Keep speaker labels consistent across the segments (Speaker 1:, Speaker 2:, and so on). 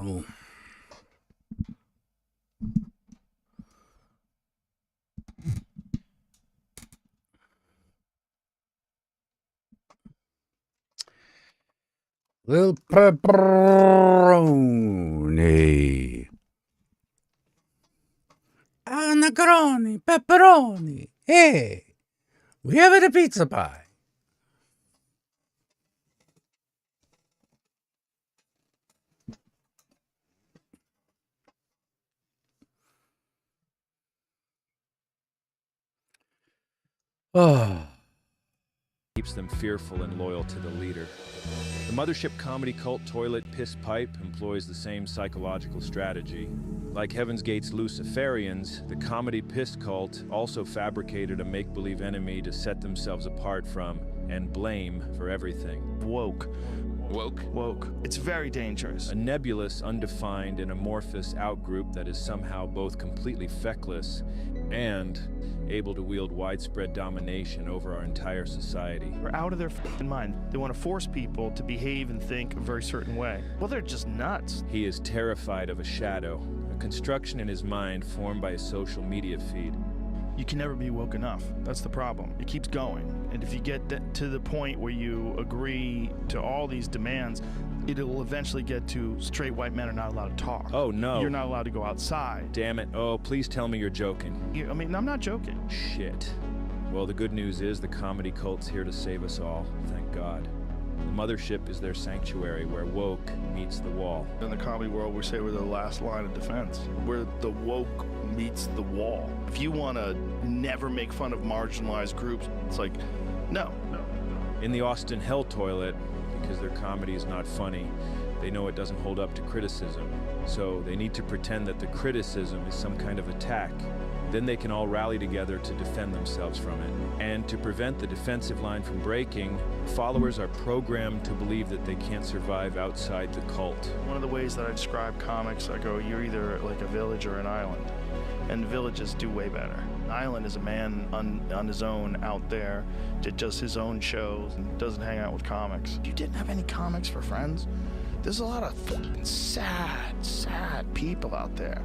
Speaker 1: little. Little pepperoni. Ah, macaroni, pepperoni. Hey, we have it a pizza pie. Oh.
Speaker 2: Keeps them fearful and loyal to the leader. The mothership comedy cult Toilet Piss Pipe employs the same psychological strategy. Like Heaven's Gate's Luciferians, the comedy piss cult also fabricated a make-believe enemy to set themselves apart from and blame for everything.
Speaker 3: Woke. It's very dangerous.
Speaker 2: A nebulous, undefined, and amorphous outgroup that is somehow both completely feckless and able to wield widespread domination over our entire society.
Speaker 3: They're out of their f***ing mind. They want to force people to behave and think a very certain way. Well, they're just nuts.
Speaker 2: He is terrified of a shadow, a construction in his mind formed by a social media feed.
Speaker 3: You can never be woke enough. That's the problem. It keeps going. And if you get to the point where you agree to all these demands, it'll eventually get to straight white men are not allowed to talk.
Speaker 2: Oh, no.
Speaker 3: You're not allowed to go outside.
Speaker 2: Damn it. Oh, please tell me you're joking.
Speaker 3: I mean, I'm not joking.
Speaker 2: Shit. Well, the good news is the comedy cult's here to save us all. Thank God. The mothership is their sanctuary where woke meets the wall.
Speaker 4: In the comedy world, we say we're the last line of defense. We're the woke meets the wall.
Speaker 3: If you want to never make fun of marginalized groups, it's like, no.
Speaker 2: In the Austin Hell Toilet, because their comedy is not funny, they know it doesn't hold up to criticism. So they need to pretend that the criticism is some kind of attack. Then they can all rally together to defend themselves from it. And to prevent the defensive line from breaking, followers are programmed to believe that they can't survive outside the cult.
Speaker 3: One of the ways that I describe comics, I go, you're either like a village or an island. And villages do way better. An island is a man on his own out there that does his own shows and doesn't hang out with comics. If you didn't have any comics for friends, there's a lot of fucking sad people out there.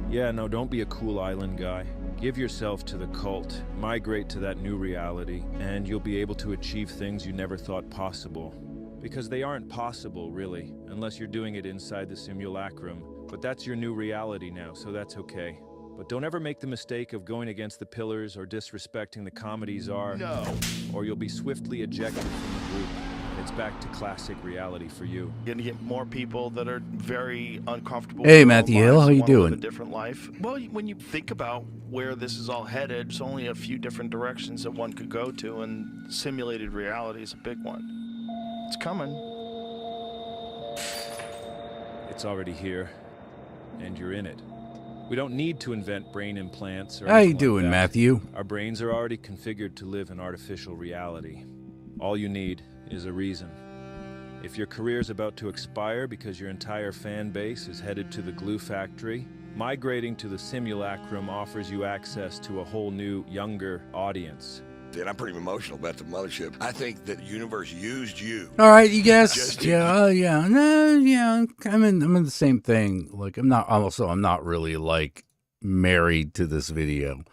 Speaker 2: Yeah, no, don't be a cool island guy. Give yourself to the cult, migrate to that new reality, and you'll be able to achieve things you never thought possible. Because they aren't possible, really, unless you're doing it inside the simulacrum. But that's your new reality now, so that's okay. But don't ever make the mistake of going against the pillars or disrespecting the comedy czar.
Speaker 4: No.
Speaker 2: Or you'll be swiftly ejected from the group. It's back to classic reality for you.
Speaker 3: You're gonna get more people that are very uncomfortable.
Speaker 1: Hey,
Speaker 3: with their
Speaker 1: Matthew
Speaker 3: own
Speaker 1: Hill,
Speaker 3: lives,
Speaker 1: how you
Speaker 3: wanna live
Speaker 1: doing?
Speaker 3: A different life. Well, when you think about where this is all headed, there's only a few different directions that one could go to, and simulated reality is a big one. It's coming.
Speaker 2: It's already here, and you're in it. We don't need to invent brain implants or
Speaker 1: How you
Speaker 2: anything like
Speaker 1: doing,
Speaker 2: that.
Speaker 1: Matthew?
Speaker 2: Our brains are already configured to live in artificial reality. All you need is a reason. If your career's about to expire because your entire fan base is headed to the glue factory, migrating to the simulacrum offers you access to a whole new, younger audience.
Speaker 5: And I'm pretty emotional about the mothership. I think that the universe used you.
Speaker 1: All right, you guys.
Speaker 5: Just
Speaker 1: Yeah, yeah, no, yeah. I'm in the same thing. Like, I'm not really like married to this video.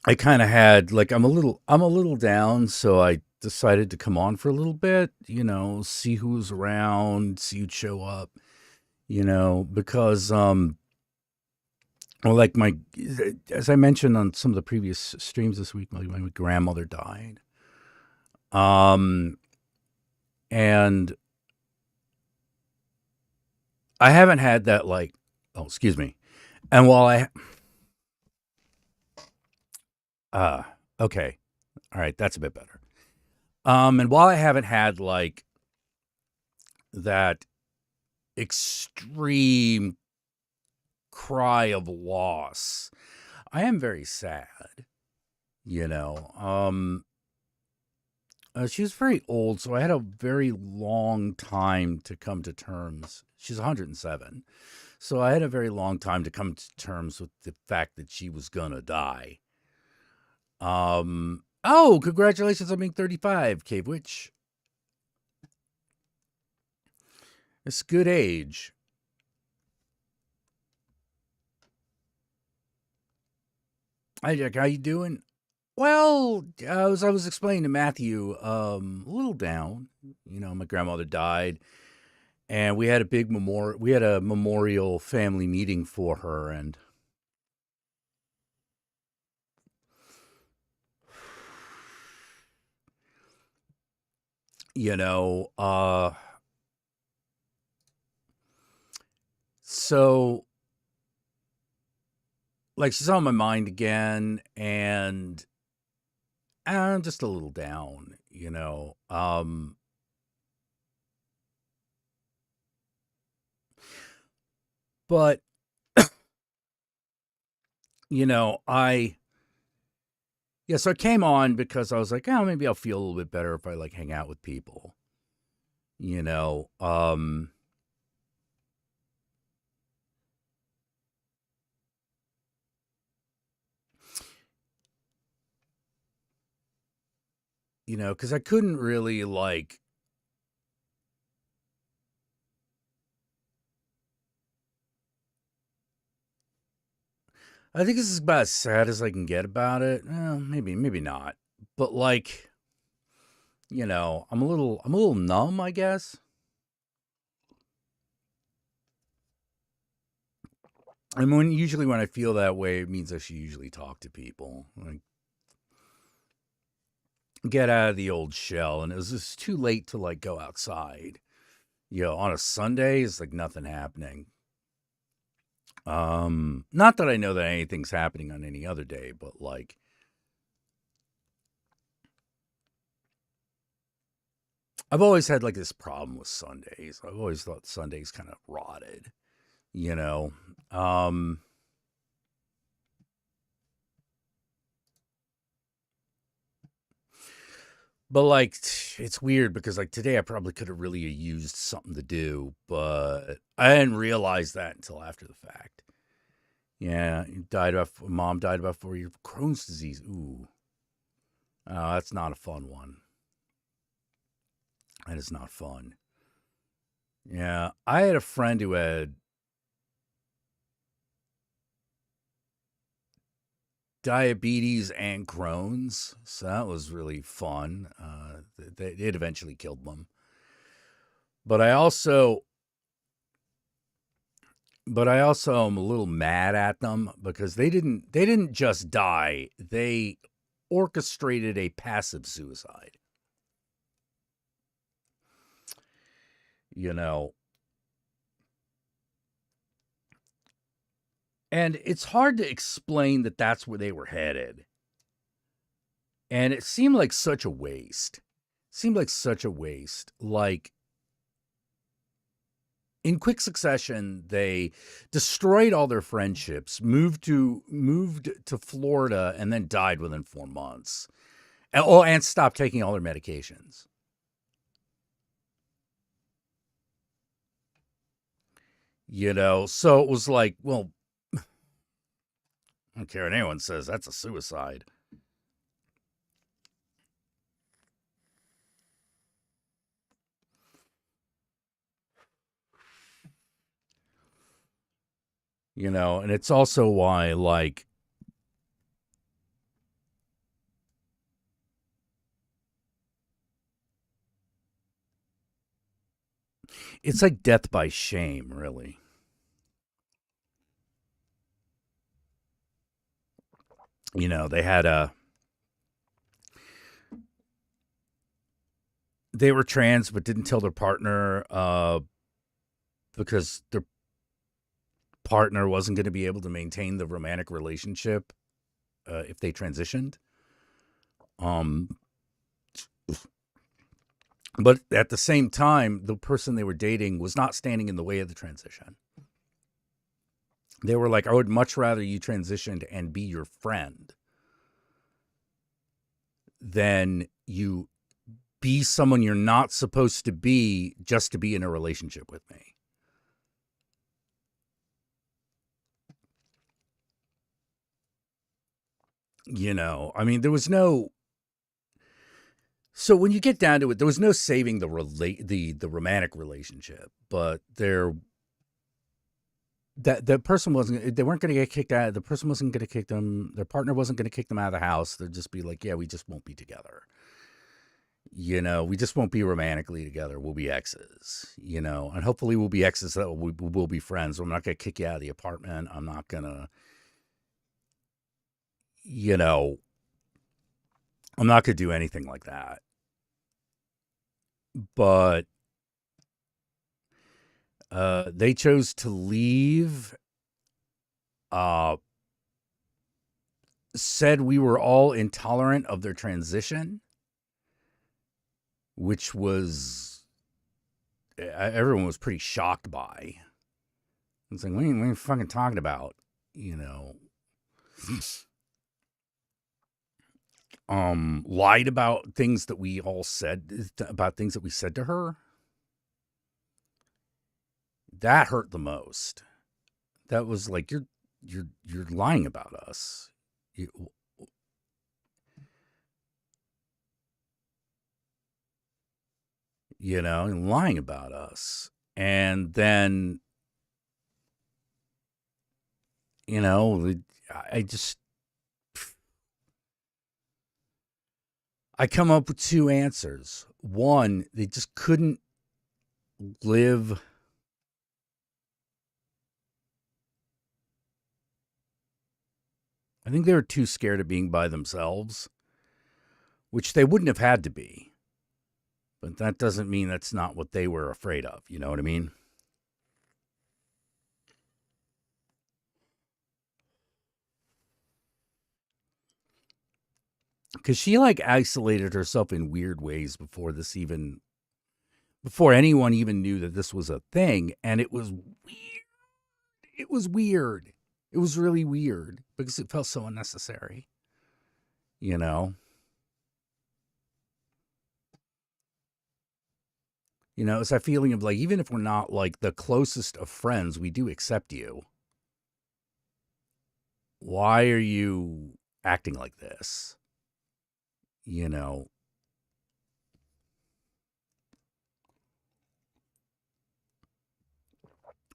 Speaker 1: I kind of had like I'm a little down, so I decided to come on for a little bit. See who's around, see who'd show up. Because well, like as I mentioned on some of the previous streams this week, my grandmother died. And I haven't had that excuse me. And while okay. All right, that's a bit better. And while I haven't had like that extreme cry of loss, I am very sad. She was very old, so I had a very long time to come to terms. She's 107. So I had a very long time to come to terms with the fact that she was gonna die. Oh, congratulations on being 35, Cave Witch. It's good age. Hi, Jack. How you doing? Well, as I was explaining to Matthew, a little down. My grandmother died, and we had a big memorial. We had a memorial family meeting for her, and you know, so like she's on my mind again, and I'm just a little down. But so I came on because I was like, oh, maybe I'll feel a little bit better if I like hang out with people. You know, um, because I couldn't really like. I think this is about as sad as I can get about it. Maybe not, but like, I'm a little numb, I guess. And usually when I feel that way, it means I should usually talk to people, like get out of the old shell. And it was just too late to like go outside. On a Sunday, it's like nothing happening. Not that I know that anything's happening on any other day, but like, I've always had like this problem with Sundays. I've always thought Sundays kind of rotted, you know. But like, it's weird because like today I probably could have really used something to do, but I didn't realize that until after the fact. Yeah, mom died about 4 years. Crohn's disease. Ooh, that's not a fun one. That is not fun. Yeah, I had a friend who had diabetes and Crohn's, so that was really fun. It eventually killed them. But I also am a little mad at them because they didn't just die. They orchestrated a passive suicide. You know, and it's hard to explain that that's where they were headed. And it seemed like such a waste. Like in quick succession, they destroyed all their friendships, moved to Florida, and then died within 4 months. And stopped taking all their medications. So it was like, well, I don't care what anyone says, that's a suicide. And it's also why, like, it's like death by shame, really. They had they were trans but didn't tell their partner because their partner wasn't going to be able to maintain the romantic relationship if they transitioned. But at the same time, the person they were dating was not standing in the way of the transition. They were like, I would much rather you transitioned and be your friend than you be someone you're not supposed to be just to be in a relationship with me. I mean, there was no. So when you get down to it, there was no saving the romantic relationship, but that person wasn't. They weren't going to get kicked out. The person wasn't going to kick them. Their partner wasn't going to kick them out of the house. They'd just be like, yeah, we just won't be together. We just won't be romantically together. We'll be exes. And hopefully we'll be exes that we'll be friends. I'm not going to kick you out of the apartment. I'm not going to. I'm not going to do anything like that. But they chose to leave, said we were all intolerant of their transition, which was, everyone was pretty shocked by. It's like, what are you fucking talking about? Lied about things that we all said, about things that we said to her. That hurt the most. That was like, you're lying about us. Lying about us. And then, I come up with two answers. One, they just couldn't live. I think they were too scared of being by themselves, which they wouldn't have had to be. But that doesn't mean that's not what they were afraid of. You know what I mean? Because she isolated herself in weird ways before anyone even knew that this was a thing. And it was weird. It was weird. It was really weird because it felt so unnecessary. It's that feeling of even if we're not the closest of friends, we do accept you. Why are you acting like this?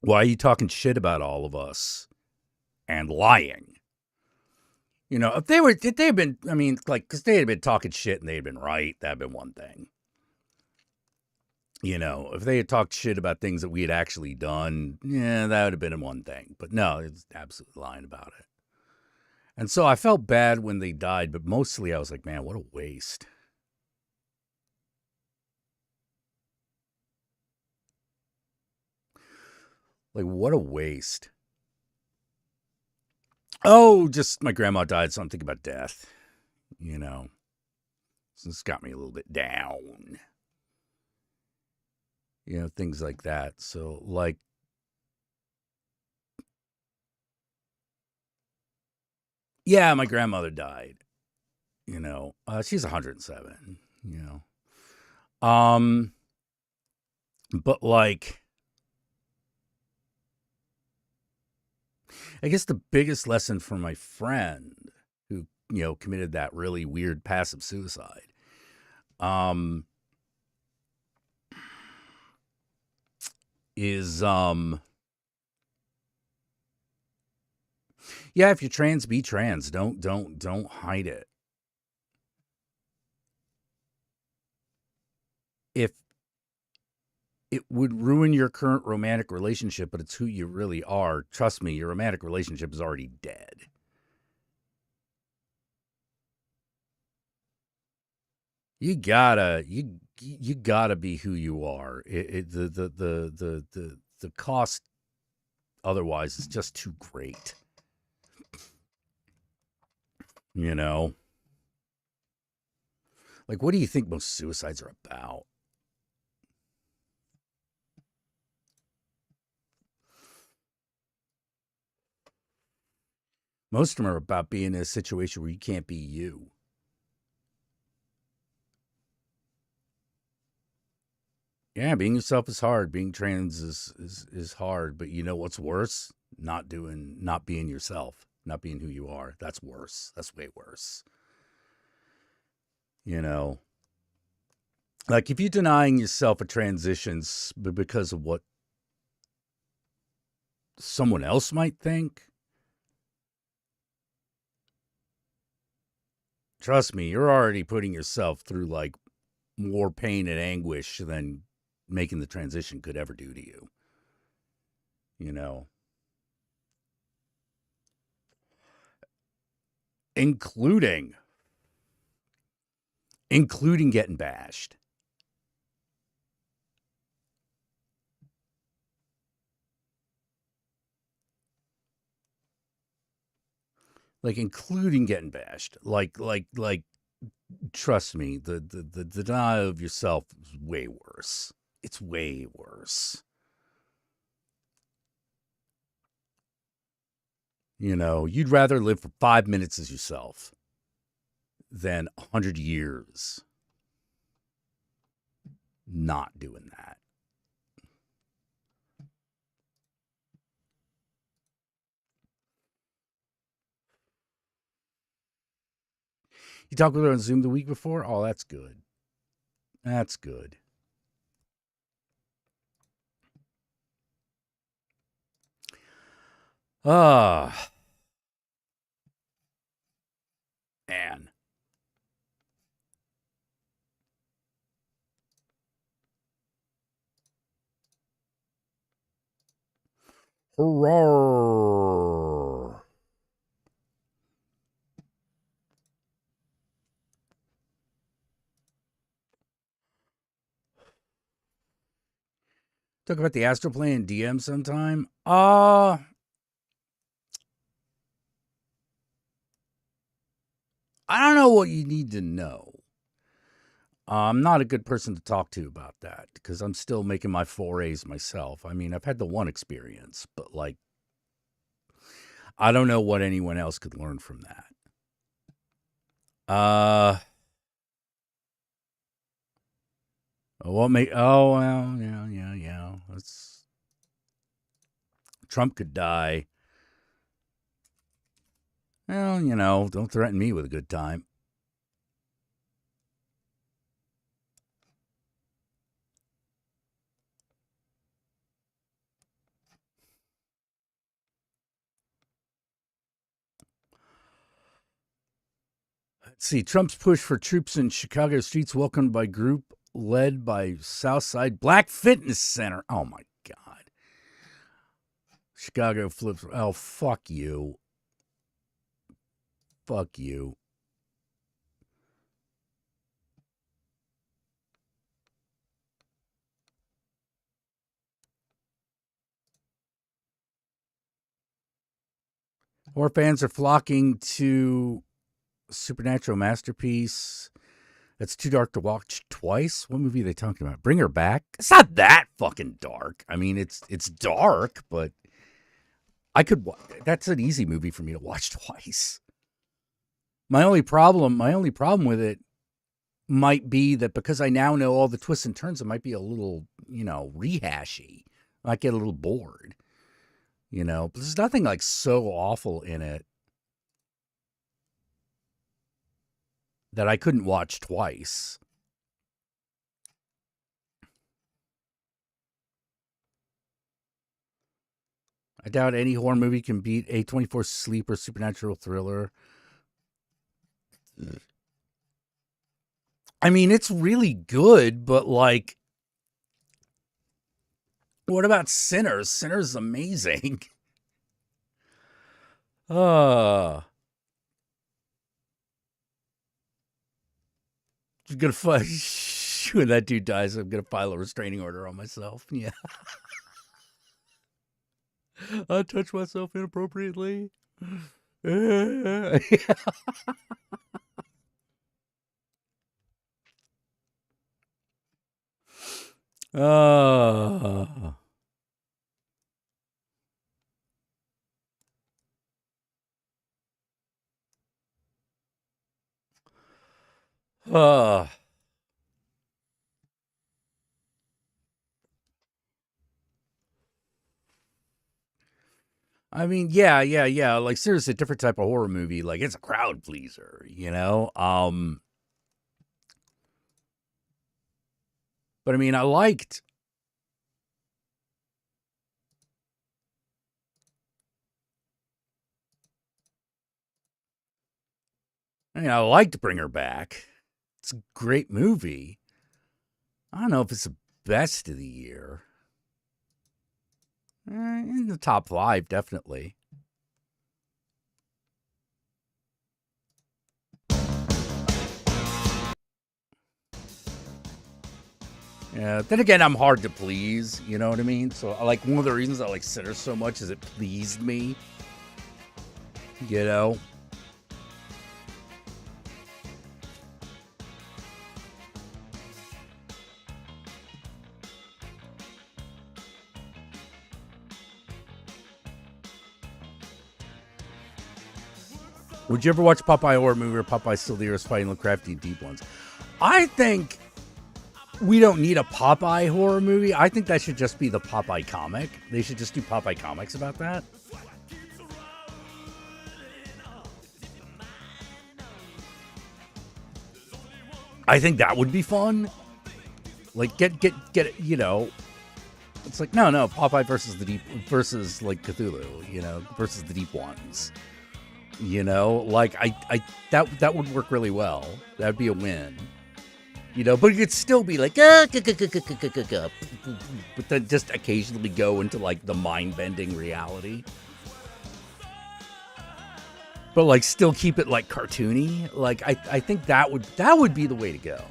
Speaker 1: Why are you talking shit about all of us and lying? If they had been, because they had been talking shit and they had been right, that'd been one thing. If they had talked shit about things that we had actually done, yeah, that would have been one thing. But no, it's absolutely lying about it. And so I felt bad when they died, but mostly I was like, man, what a waste. What a waste. Oh, just my grandma died, so I'm thinking about death. So this got me a little bit down. Things like that. So, yeah, my grandmother died. She's 107. But I guess the biggest lesson for my friend who, committed that really weird passive suicide, is, yeah, if you're trans, be trans. Don't hide it. If it would ruin your current romantic relationship, but it's who you really are, trust me, your romantic relationship is already dead. You gotta be who you are. The cost otherwise is just too great. What do you think most suicides are about? Most of them are about being in a situation where you can't be you. Yeah, being yourself is hard. Being trans is hard. But you know what's worse? Not being yourself, not being who you are. That's worse. That's way worse. Like, if you're denying yourself a transition because of what someone else might think, trust me, you're already putting yourself through like more pain and anguish than making the transition could ever do to you. You know, including getting bashed. Like, including getting bashed. Like, trust me, the denial of yourself is way worse. It's way worse. You know, you'd rather live for 5 minutes as yourself than 100 years not doing that. You talked with her on Zoom the week before? Oh, that's good. That's good. Ah. Man. Hurrah. Talk about the astral plane in DM sometime. I don't know what you need to know. I'm not a good person to talk to about that because I'm still making my forays myself. I mean, I've had the one experience, but like, I don't know what anyone else could learn from that. What may? Oh well, yeah. Let's. Trump could die. Well, you know, don't threaten me with a good time. Let's see. Trump's push for troops in Chicago streets welcomed by group led by Southside Black Fitness Center. Oh my God. Chicago flips. Oh, fuck you. Fuck you. Horror fans are flocking to Supernatural Masterpiece. That's too dark to watch twice. What movie are they talking about? Bring Her Back. It's not that fucking dark. I mean, it's dark, but I could. That's an easy movie for me to watch twice. My only problem with it might be that because I now know all the twists and turns, it might be a little, rehashy. I might get a little bored. But there's nothing like so awful in it that I couldn't watch twice. I doubt any horror movie can beat a 24 sleeper supernatural thriller. I mean, it's really good, but like, what about Sinners? Sinners is amazing. I'm gonna when that dude dies, I'm gonna file a restraining order on myself. Yeah. I touch myself inappropriately. uh, uh, I mean, yeah. Like, seriously, a different type of horror movie. Like, it's a crowd pleaser, But I mean, I liked Bring Her Back. It's a great movie. I don't know if it's the best of the year. In the top 5, definitely. Yeah. Then again, I'm hard to please. You know what I mean? So, one of the reasons I like Sinners so much is it pleased me. You know. Would you ever watch Popeye horror movie or Popeye Still the Earth's Fighting the Crafty Deep Ones? I think we don't need a Popeye horror movie. I think that should just be the Popeye comic. They should just do Popeye comics about that. I think that would be fun. Like get you know, it's like no Popeye versus like Cthulhu, you know, versus the Deep Ones. You know, like that would work really well. That'd be a win. You know, but it could still be like but then just occasionally go into like the mind-bending reality. But like still keep it like cartoony. Like I think that would be the way to go.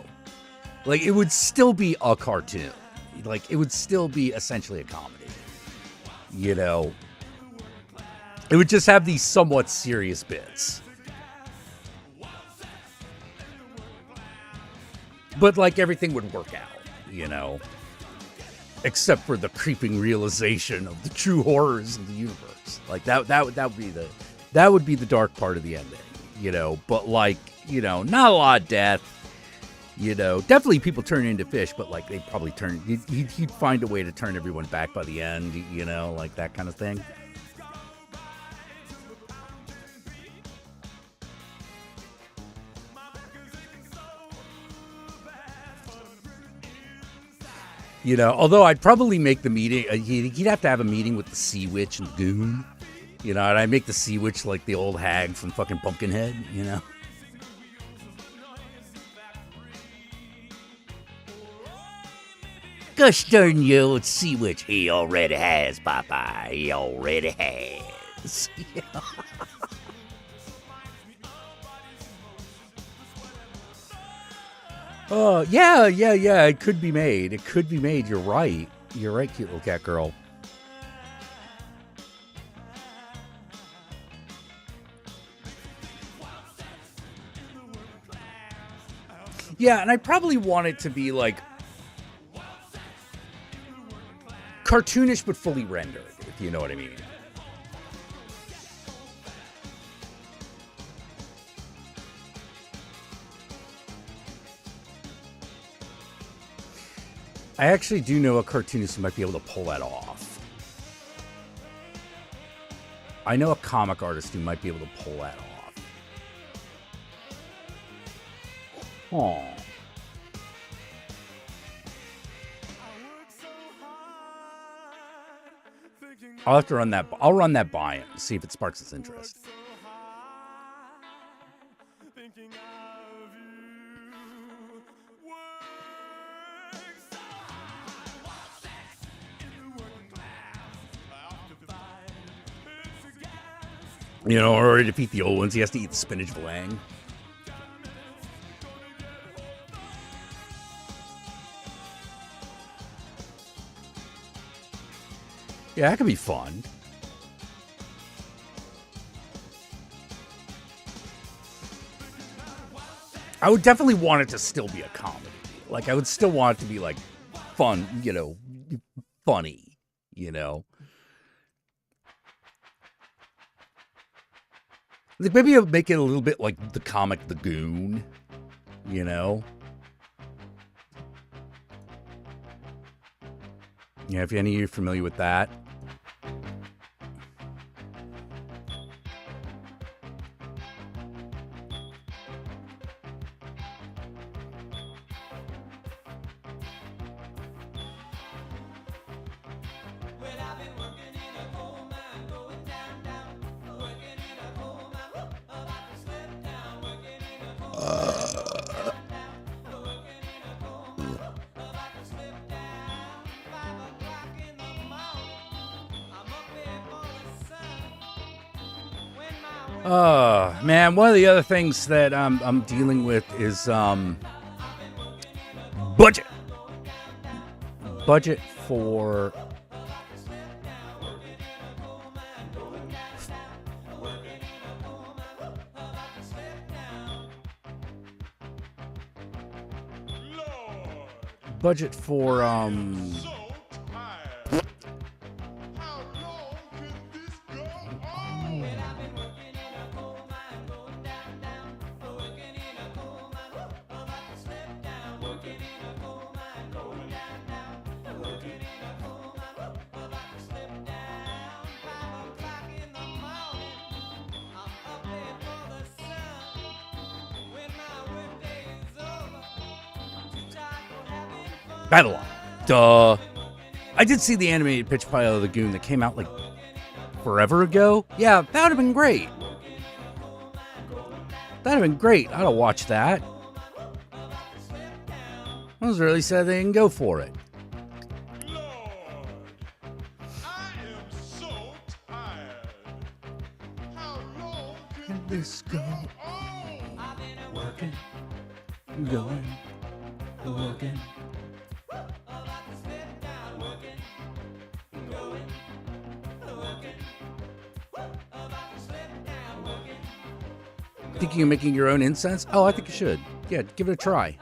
Speaker 1: Like it would still be a cartoon. Like it would still be essentially a comedy. You know. It would just have these somewhat serious bits. But like everything would work out, you know. Except for the creeping realization of the true horrors of the universe. Like that would be the dark part of the ending, you know. But like, you know, not a lot of death. You know, definitely people turn into fish, but like they'd probably he'd find a way to turn everyone back by the end, you know, like that kind of thing. You know, although I'd probably make the meeting, he'd have to have a meeting with the Sea Witch and Goon. You know, and I'd make the Sea Witch like the old hag from fucking Pumpkinhead, you know? Gosh darn you, old Sea Witch. He already has, Popeye. He already has. You know? Oh, yeah. It could be made. You're right. You're right, cute little cat girl. Yeah, and I probably want it to be like cartoonish but fully rendered, if you know what I mean. I actually do know a cartoonist who might be able to pull that off. I know a comic artist who might be able to pull that off. Aww. I'll have to run that. I'll run that by him, see if it sparks his interest. You know, or to defeat the old ones, he has to eat the spinach vlang. Yeah, that could be fun. I would definitely want it to still be a comedy. Like, I would still want it to be, like, fun, you know, funny, you know. Like, maybe I'll make it a little bit like the comic The Goon, you know. Yeah, if any of you are familiar with that. Man, one of the other things that I'm dealing with is budget. Budget for Babylon. Duh. I did see the animated pitch pilot of the Goon that came out like forever ago. Yeah, that would have been great. That'd have been great. I'd have watched that. I was really sad they didn't go for it. Can this go on? Working, going, working. Thinking of making your own incense? Oh, I think you should. Yeah, give it a try.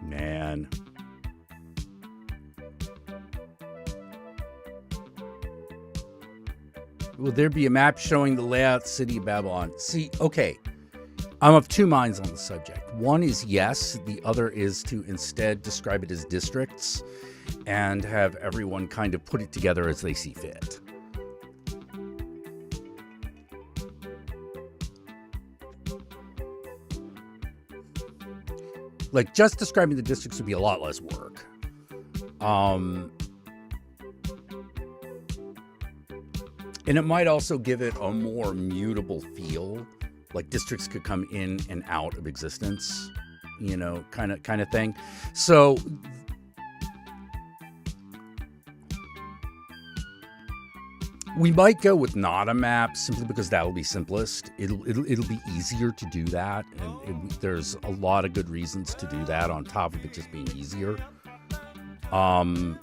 Speaker 1: Man. Will there be a map showing the layout city of Babylon? See, okay. I'm of two minds on the subject. One is yes. The other is to instead describe it as districts and have everyone kind of put it together as they see fit. Like, just describing the districts would be a lot less work. And it might also give it a more mutable feel. Like, districts could come in and out of existence, you know, kind of thing. So we might go with not a map simply because that will be simplest. It'll be easier to do that, and there's a lot of good reasons to do that on top of it just being easier. I'm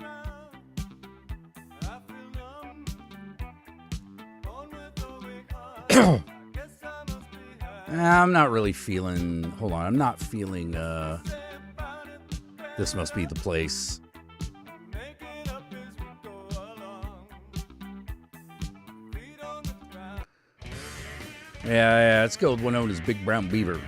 Speaker 1: not really feeling. Hold on, I'm not feeling. This must be the place. Yeah, let's go with one known as Big Brown Beaver.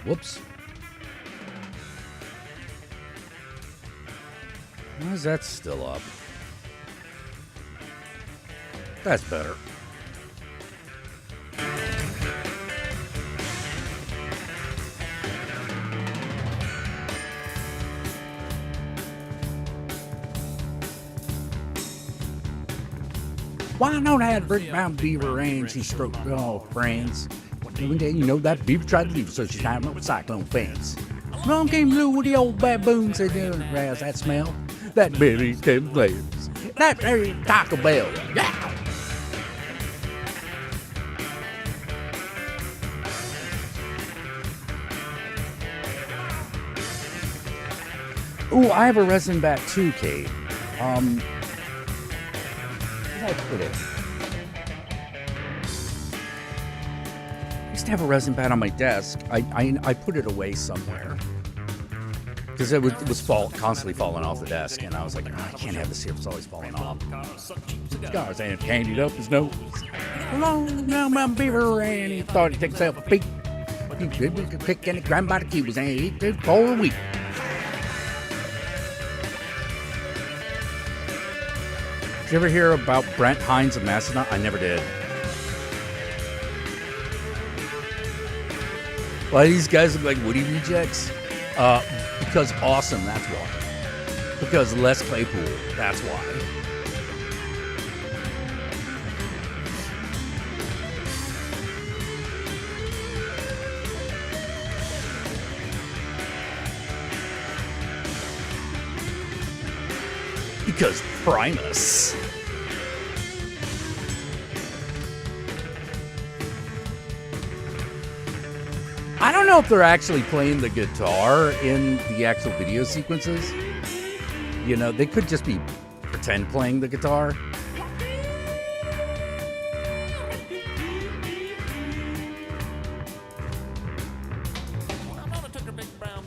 Speaker 1: Whoops. Why is that still up? That's better. Why not have Big Brown Beaver range? He stroked all friends. One day, you know, that beaver tried to leave, so she tied him up with cyclone fence. Along came Blue with the old baboon, said, "How's that smell? That baby's ten flavors. That very Taco Bell. Yeah!" Ooh, I have a resin bat too, Kate. Where did I put it? I used to have a resin bat on my desk. I put it away somewhere. Because it was constantly falling off the desk, and I was like, oh, I can't have this here. It's always falling off. Scars and candied up his nose. Along down my beaver, and he thought he'd take himself a peek. He could pick any grind by the cubes, and he did for a week. Did you ever hear about Brent Hines of Mastodon? I never did. Why these guys look like Woody rejects? Because awesome, that's why. Because Les Claypool, that's why. Because Primus. I don't know if they're actually playing the guitar in the actual video sequences. You know, they could just be pretend playing the guitar.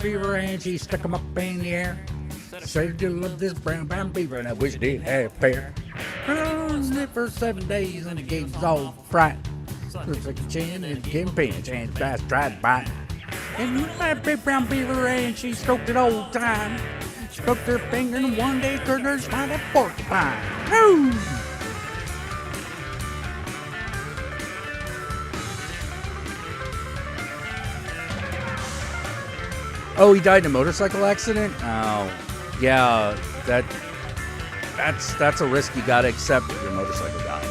Speaker 1: Beaver and she stuck them up in the air. Said you love this brown beaver and I wish they'd have a pair. It for 7 days and the game's all fright. Looks like a chin and getting pinch and fast tried to bite. And that big brown beaver and she stroked it all the time. Stroked her finger and one day turned her spine a porcupine. Woo! Oh, he died in a motorcycle accident? Oh, yeah, that's a risk you gotta accept if you're a motorcycle guy.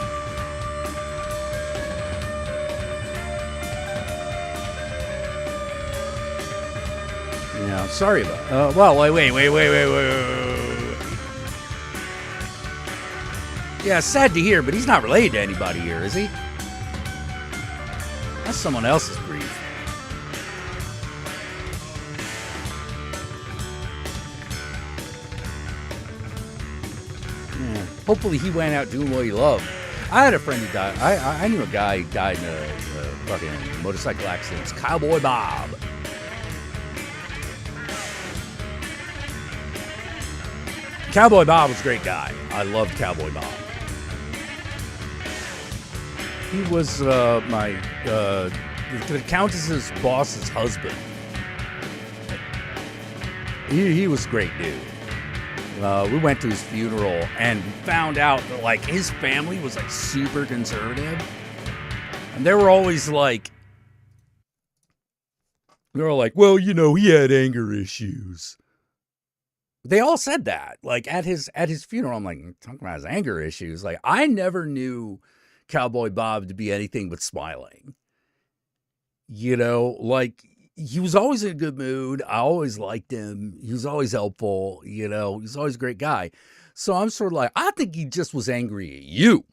Speaker 1: Yeah, sorry about. Well, wait. Yeah, sad to hear, but he's not related to anybody here, is he? That's someone else's grief. Yeah. Hopefully he went out doing what he loved. I had a friend who died. I knew a guy who died in a fucking motorcycle accident. It's Cowboy Bob. Cowboy Bob was a great guy. I loved Cowboy Bob. He was the Countess's boss's husband. He was a great dude. We went to his funeral and found out that like his family was like super conservative, and they were always like, well, you know, he had anger issues. They all said that, like at his funeral. I'm like, talking about his anger issues. Like I never knew Cowboy Bob to be anything but smiling. You know, like he was always in a good mood. I always liked him. He was always helpful. You know, he's always a great guy. So I'm sort of like, I think he just was angry at you.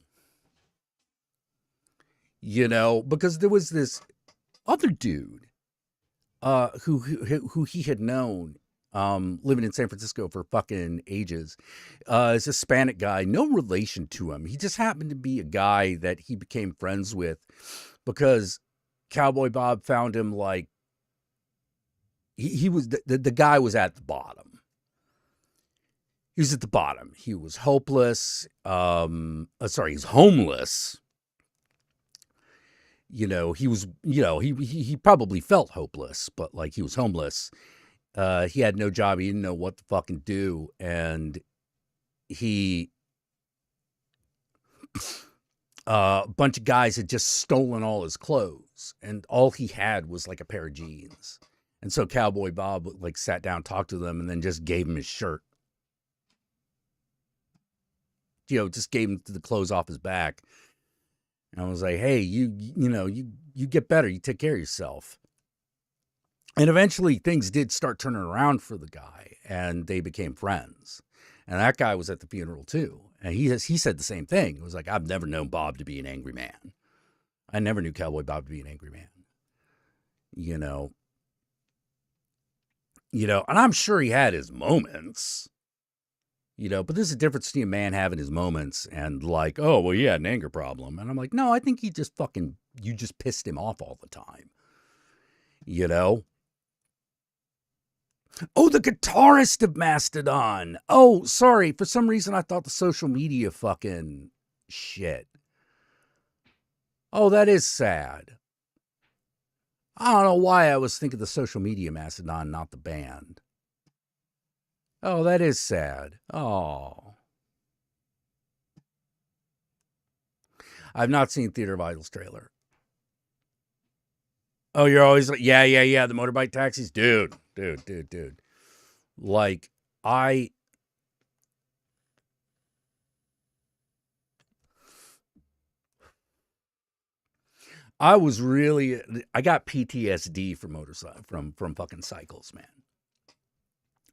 Speaker 1: You know, because there was this other dude who he had known. Living in San Francisco for fucking ages. Is a Hispanic guy, no relation to him. He just happened to be a guy that he became friends with because Cowboy Bob found him like he was the guy was at the bottom. He was at the bottom. He was hopeless. He's homeless. You know, he was, you know, he probably felt hopeless, but like he was homeless. He had no job. He didn't know what to fucking do. And a bunch of guys had just stolen all his clothes. And all he had was like a pair of jeans. And so Cowboy Bob like sat down, talked to them, and then just gave him his shirt. You know, just gave him the clothes off his back. And I was like, hey, you get better. You take care of yourself. And eventually things did start turning around for the guy and they became friends. And that guy was at the funeral too. And he said the same thing. It was like, I've never known Bob to be an angry man. I never knew Cowboy Bob to be an angry man. You know, And I'm sure he had his moments, but there's a difference between a man having his moments and like, oh, well, he had an anger problem. And I'm like, no, I think you just pissed him off all the time, Oh, the guitarist of Mastodon. Oh, sorry. For some reason, I thought the social media fucking shit. Oh, that is sad. I don't know why I was thinking the social media Mastodon, not the band. Oh, that is sad. Oh. I've not seen Theater of Idols trailer. Oh, you're always like, yeah. The motorbike taxis. Dude. Like, I got PTSD from motorcycle from fucking cycles, man.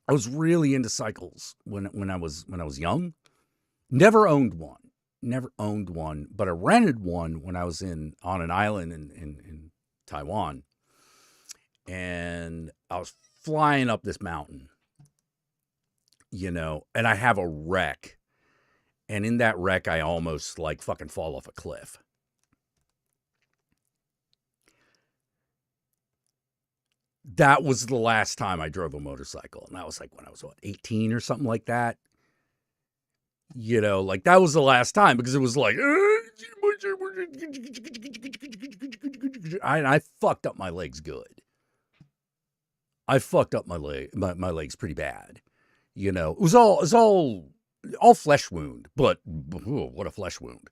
Speaker 1: I was really into cycles when I was young. Never owned one, but I rented one when I was on an island in Taiwan, and I was flying up this mountain, and I have a wreck, and in that wreck I almost like fucking fall off a cliff. That was the last time I drove a motorcycle, and that was like when I was 18 or something like that. Like that was the last time, because it was like, I fucked up my legs good. I fucked up my legs pretty bad. It was all flesh wound, but what a flesh wound.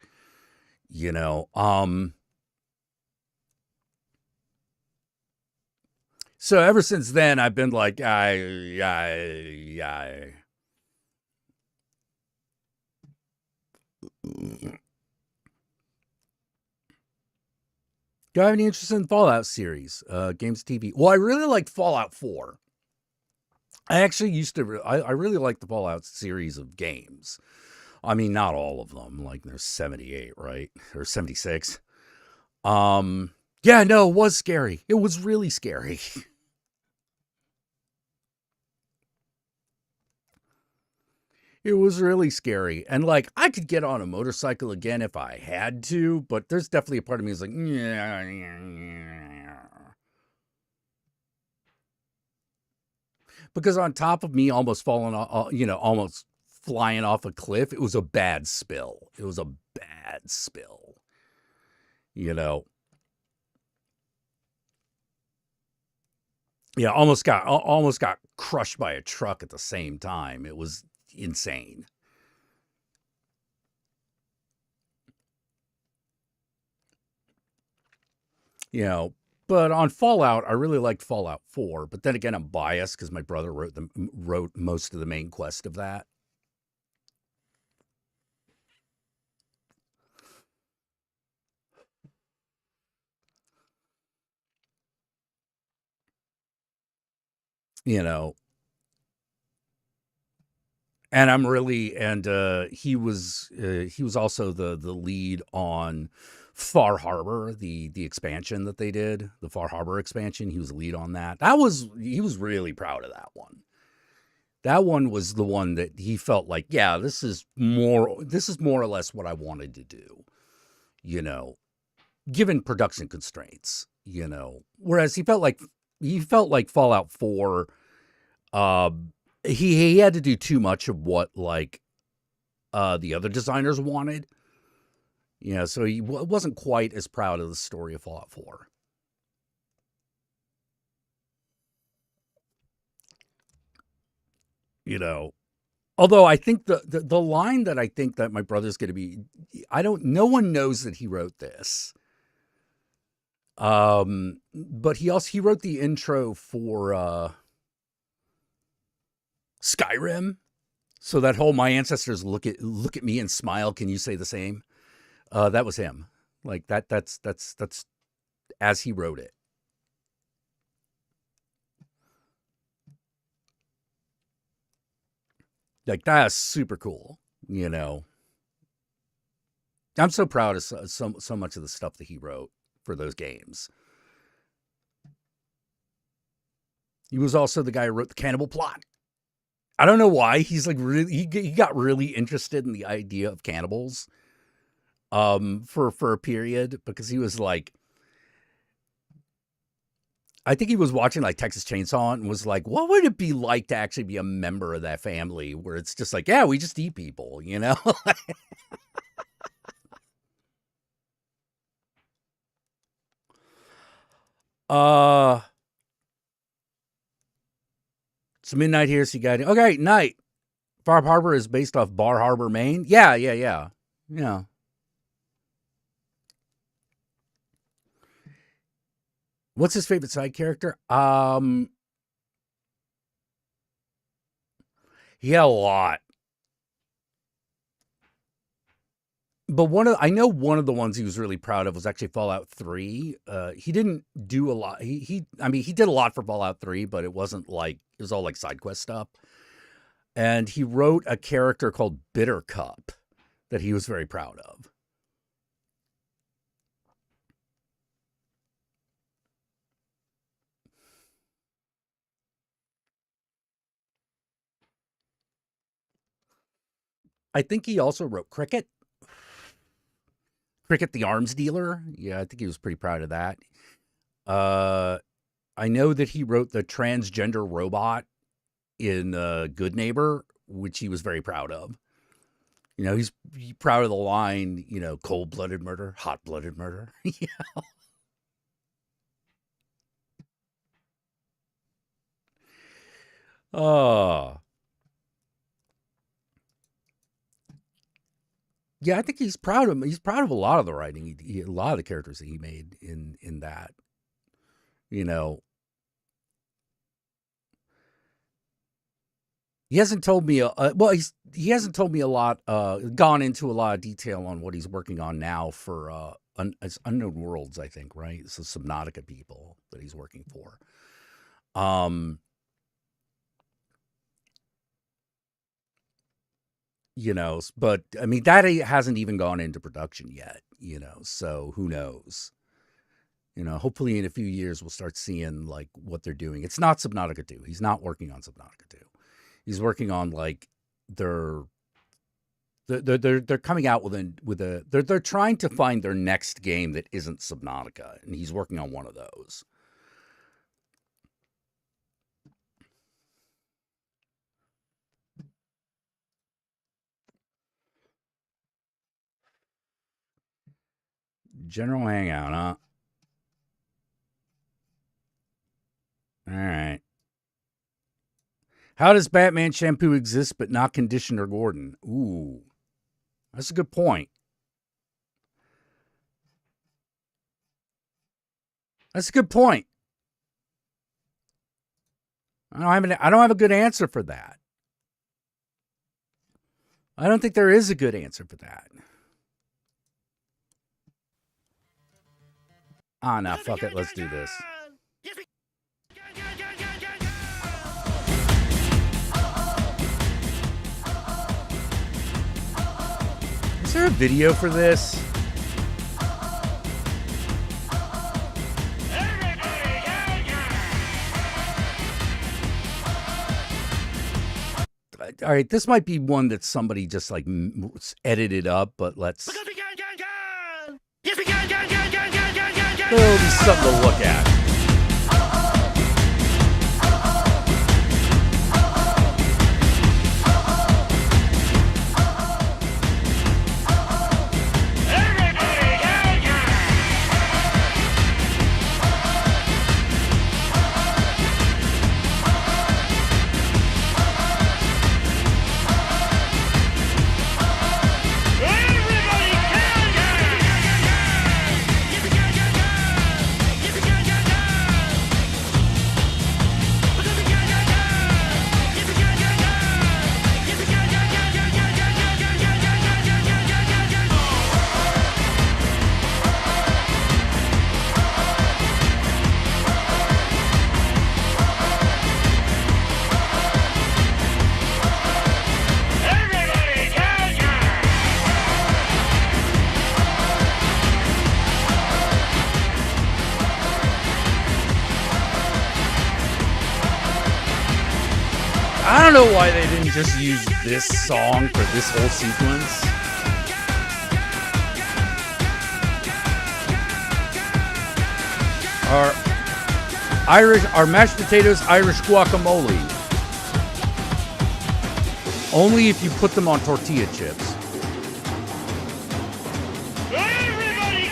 Speaker 1: So ever since then, I've been like, Do I have any interest in the Fallout series, games, TV? Well, I really liked Fallout 4. I actually used to. I really like the Fallout series of games. I mean, not all of them. Like there's 78, right, or 76. Yeah, no, it was scary. It was really scary. It was really scary. And like, I could get on a motorcycle again if I had to, but there's definitely a part of me that's like, because on top of me almost falling off, almost flying off a cliff, it was a bad spill. Yeah, almost got crushed by a truck at the same time. It was insane. But on Fallout, I really liked Fallout 4. But then again, I'm biased because my brother wrote most of the main quest of that. And I'm really, and he was also the lead on Far Harbor, the expansion that they did, the Far Harbor expansion. He was the lead on that. He was really proud of that one. That one was the one that he felt like, yeah, this is more or less what I wanted to do, given production constraints, whereas he felt like Fallout 4, he had to do too much of what like the other designers wanted. So he wasn't quite as proud of the story of Fallout 4. Although I think the line that I think that my brother's going to be, no one knows that he wrote this. But he wrote the intro for Skyrim. So that whole "my ancestors look at me and smile, can you say the same?" That was him. Like that's as he wrote it. Like that's super cool, I'm so proud of so much of the stuff that he wrote for those games. He was also the guy who wrote the Cannibal Plot. I don't know why. He's like really, he got really interested in the idea of cannibals for a period, because he was like, I think he was watching like Texas Chainsaw and was like, what would it be like to actually be a member of that family where it's just like, yeah, we just eat people, you know? It's midnight here, so you got it. Okay, night. Bar Harbor is based off Bar Harbor, Maine. Yeah. What's his favorite side character? He had a lot. But I know one of the ones he was really proud of was actually Fallout 3. He didn't do a lot. He did a lot for Fallout 3, but it wasn't like, it was all like side quest stuff. And he wrote a character called Bitter Cup that he was very proud of. I think he also wrote Cricket. Cricket the Arms Dealer. Yeah, I think he was pretty proud of that. I know that he wrote the transgender robot in Good Neighbor, which he was very proud of. You know, he's proud of the line, you know, cold-blooded murder, hot-blooded murder. Yeah. Oh. Yeah, I think he's proud of him. He's proud of a lot of the writing, a lot of the characters that he made in that. You know, he hasn't told me. He hasn't told me a lot. Gone into a lot of detail on what he's working on now for it's Unknown Worlds, I think. Right, it's the Subnautica people that he's working for. You know, but I mean, that hasn't even gone into production yet, you know, so who knows? You know, hopefully in a few years we'll start seeing like what they're doing. It's not Subnautica 2. He's not working on Subnautica 2. He's working on like they're coming out they're trying to find their next game that isn't Subnautica, and he's working on one of those. General Hangout, huh? All right. How does Batman shampoo exist but not Conditioner Gordon? Ooh, that's a good point. That's a good point. I don't have a good answer for that. I don't think there is a good answer for that. Ah, nah, fuck it. Let's do this. Is there a video for this? All right, this might be one that somebody just like edited up, but let's. There'll be something to look at. know why they didn't just use this song for this whole sequence. Our mashed potatoes Irish guacamole. Only if you put them on tortilla chips.
Speaker 6: Everybody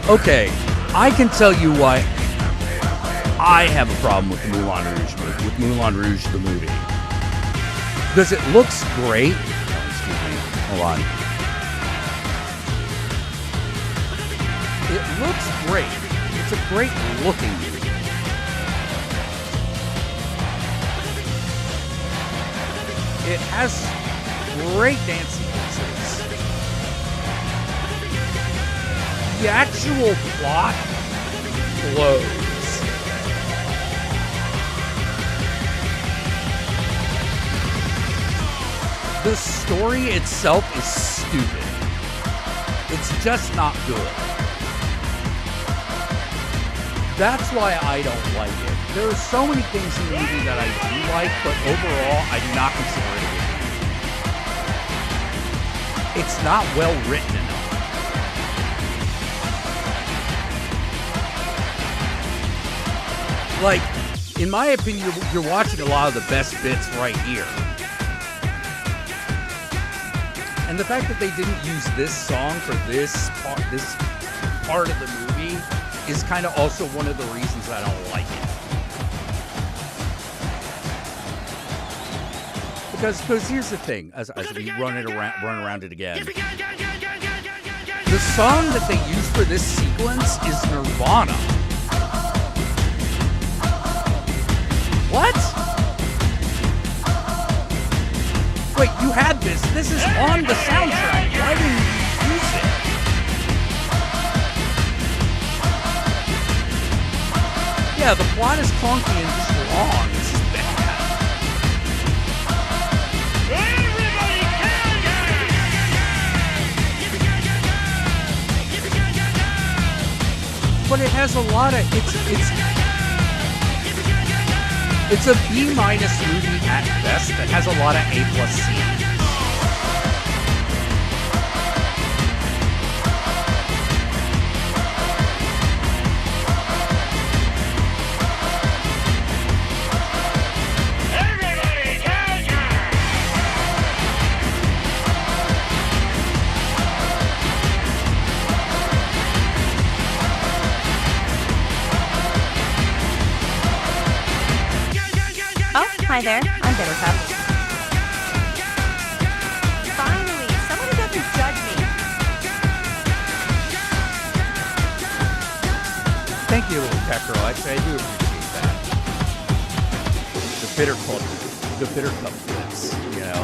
Speaker 1: Okay, I can tell you why I have a problem with the Moulin Rouge movie, with Moulin Rouge the movie. Because it looks great. Oh, excuse me. Hold on. It looks great. It's a great looking movie. It has great dance sequences. The actual plot blows. The story itself is stupid. It's just not good. That's why I don't like it. There are so many things in the movie that I do like, but overall, I do not consider it a good movie. It's not well written enough. Like, in my opinion, you're watching a lot of the best bits right here. And the fact that they didn't use this song for this part of the movie is kind of also one of the reasons I don't like it. Because here's the thing, as we run around it again. The song that they use for this sequence is Nirvana. What? Wait, you had this. This is on the soundtrack. Why didn't you use it? Yeah, the plot is clunky and just wrong. This is bad.
Speaker 6: Everybody
Speaker 1: But it has a lot of it's a B- movie at best that has a lot of A+C.
Speaker 7: Hi there, I'm Bittercup. Finally, someone who doesn't judge me.
Speaker 1: Thank you, little cat girl. Actually, I do appreciate that. The bitter cup flips, you know.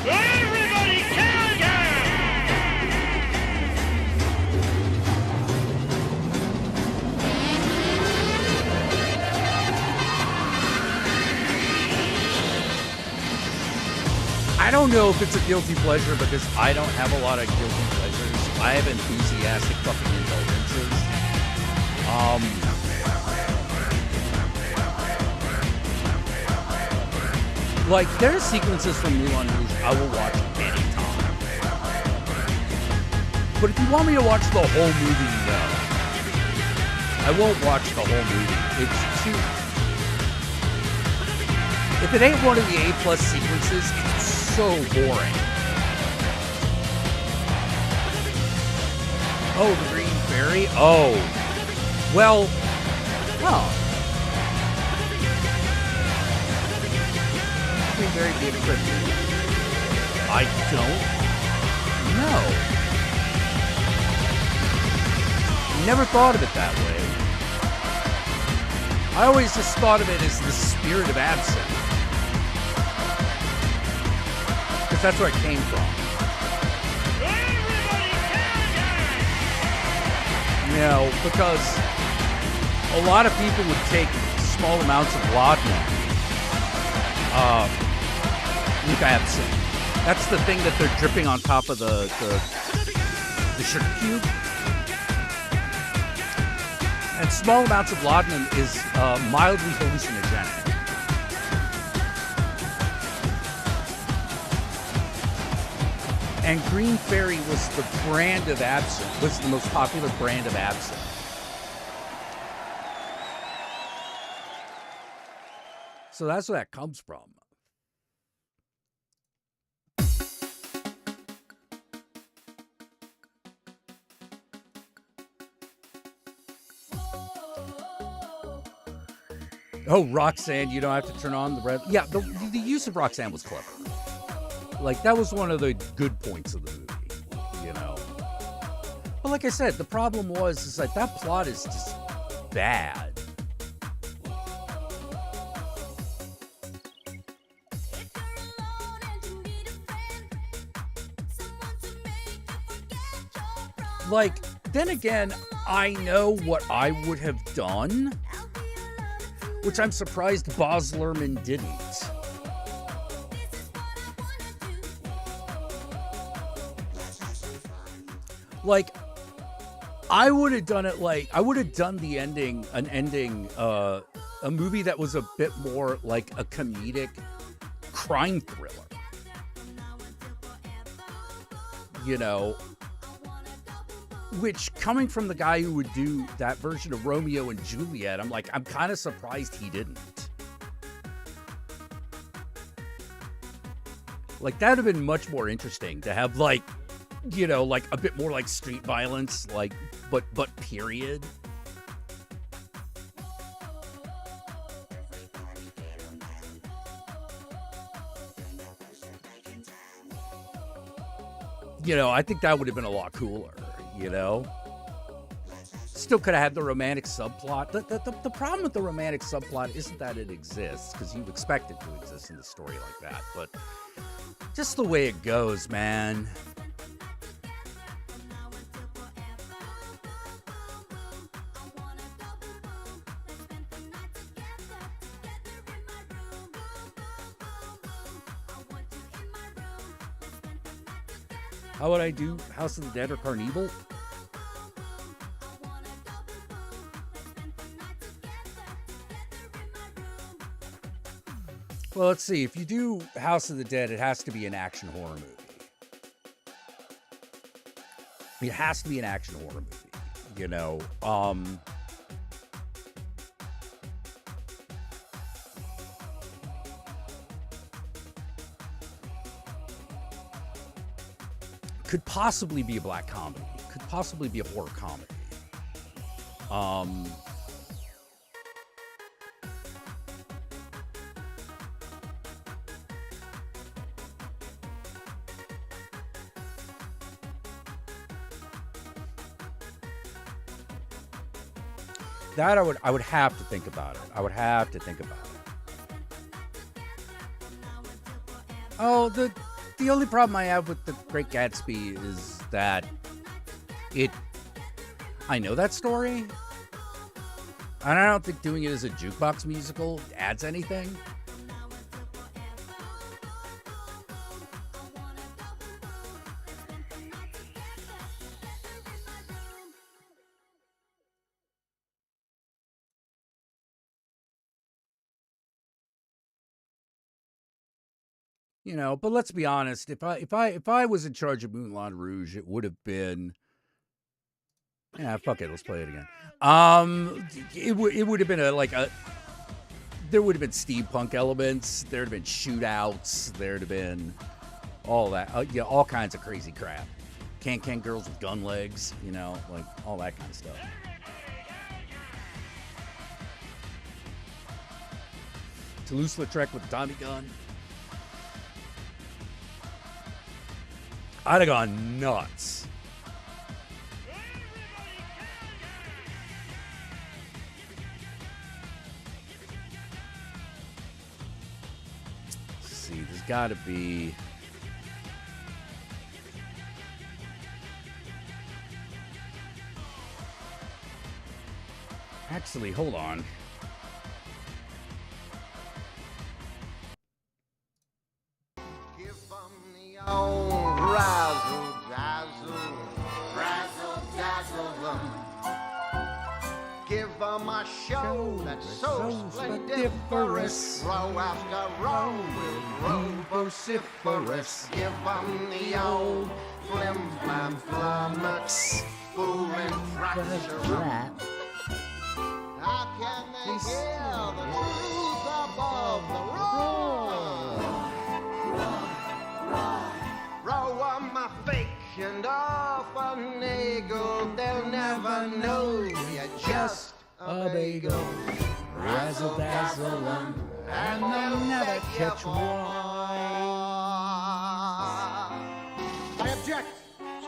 Speaker 6: Everybody
Speaker 1: I don't know if it's a guilty pleasure because I don't have a lot of guilty pleasures. I have enthusiastic fucking indulgences. Like, there are sequences from Moulin Rouge I will watch anytime. But if you want me to watch the whole movie, no. I won't watch the whole movie. It's too... If it ain't one of the A+ sequences, it's so boring. Oh, the Green Fairy? Oh. Well, oh. Green Fairy be a cryptid? I don't know. Never thought of it that way. I always just thought of it as the spirit of absinthe. Because that's where it came from. You know, because a lot of people would take small amounts of laudanum with absinthe. That's the thing that they're dripping on top of the sugar cube. And small amounts of laudanum is mildly hallucinogenic. And Green Fairy was the brand of absinthe, was the most popular brand of absinthe. So that's where that comes from. Oh, Roxanne, you don't have to turn on the red. Yeah, the use of Roxanne was clever. Like, that was one of the good points of the movie, you know. But like I said, the problem is like that plot is just bad. Like, then again, I know what I would have done, which I'm surprised Baz Luhrmann didn't. Like, I would have done it like, I would have done the ending, a movie that was a bit more like a comedic crime thriller. You know, which, coming from the guy who would do that version of Romeo and Juliet, I'm like, I'm kind of surprised he didn't. Like, that would have been much more interesting to have, like, you know, like a bit more like street violence, like, but period. You know, I think that would have been a lot cooler, you know? Still could have had the romantic subplot. The problem with the romantic subplot isn't that it exists, because you expect it to exist in a story like that, but just the way it goes, man. How would I do House of the Dead or Carnival? Well, let's see. If you do House of the Dead, it has to be an action horror movie. It has to be an action horror movie, you know. Could possibly be a black comedy. Could possibly be a horror comedy. That I would have to think about it. I would have to think about it. Oh, the only problem I have with The Great Gatsby is that I know that story, and I don't think doing it as a jukebox musical adds anything. You know, but let's be honest. If I was in charge of Moulin Rouge, it would have been. Yeah, fuck it. Let's play it again. It would have been there would have been steampunk elements. There'd have been shootouts. There'd have been all that. Yeah, all kinds of crazy crap. Can girls with gun legs. You know, like all that kind of stuff. Toulouse-Lautrec with a Tommy gun. I'd have gone nuts. Let's see, there's got to be. Actually, hold on.
Speaker 8: Give 'em the old razzle dazzle, razzle dazzle 'em. Give 'em a show that's so splendiferous. Row after row will grow vociferous. Give 'em the old flim flam flummox, fool and fracture. How can they hear the truth above the roar? Row 'em a fake and off a nagel. They'll never know you're just a bagel.
Speaker 1: Razzle dazzle 'em, and they'll never catch one.
Speaker 9: I object.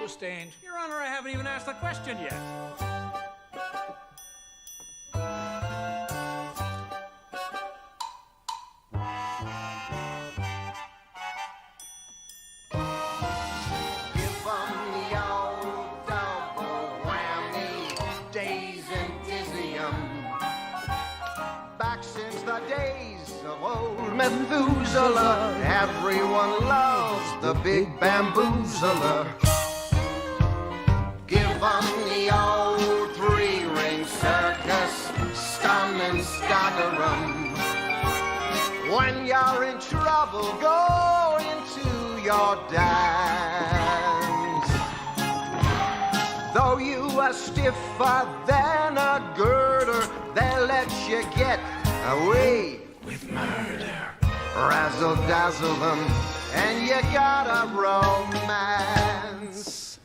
Speaker 9: Sustained. Your Honor, I haven't even asked the question yet.
Speaker 8: Give 'em the old double whammy, daze and dizzy 'em. Back since the days of old Methuselah, everyone loves the big bamboozler. Give 'em the old three-ring circus, stun and stagger 'em. When you're in trouble, go into your dance. Though you are stiffer than a girder, they'll let you get away with murder. Razzle dazzle them, and you got a romance.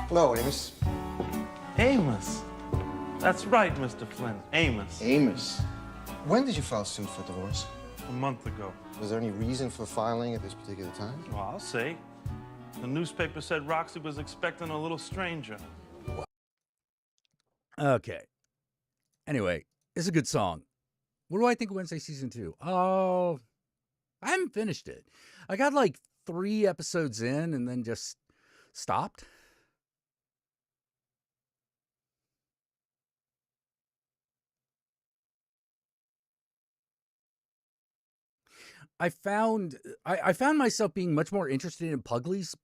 Speaker 8: Hello, Amos.
Speaker 10: Amos. That's right, Mr. Flynn. Amos.
Speaker 11: Amos, when did you file suit for divorce?
Speaker 10: A month ago.
Speaker 11: Was there any reason for filing at this particular time?
Speaker 10: Well, I'll say. The newspaper said Roxy was expecting a little stranger.
Speaker 1: Okay. Anyway, it's a good song. What do I think of Wednesday season 2? Oh, I haven't finished it. I got like 3 episodes in and then just stopped. I found myself being much more interested in Pugsley's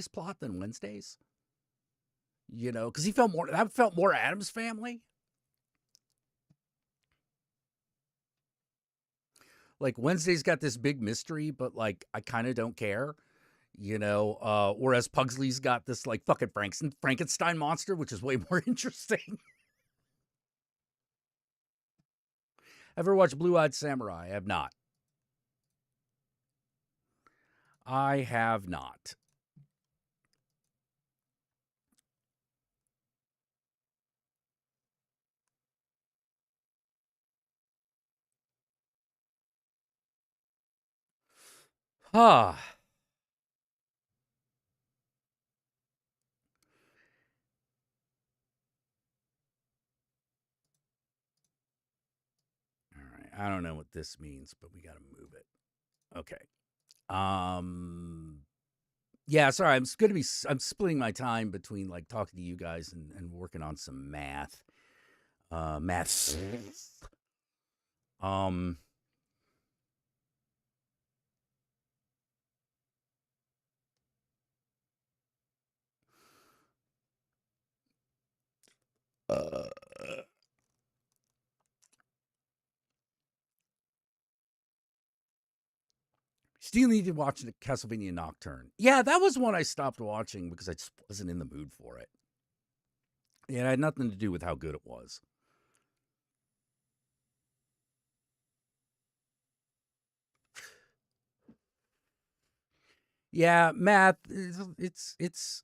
Speaker 1: plot than Wednesday's. You know, because that felt more Addams Family. Like Wednesday's got this big mystery, but like I kind of don't care. You know, whereas Pugsley's got this like fucking Frankenstein monster, which is way more interesting. Ever watch Blue-Eyed Samurai? I have not. I have not. Ah. All right. I don't know what this means, but we got to move it. Okay. Yeah, sorry. I'm splitting my time between like talking to you guys and working on some math. Maths. Still need to watch the Castlevania Nocturne. Yeah, that was one I stopped watching because I just wasn't in the mood for it. It had nothing to do with how good it was. Yeah, math, it's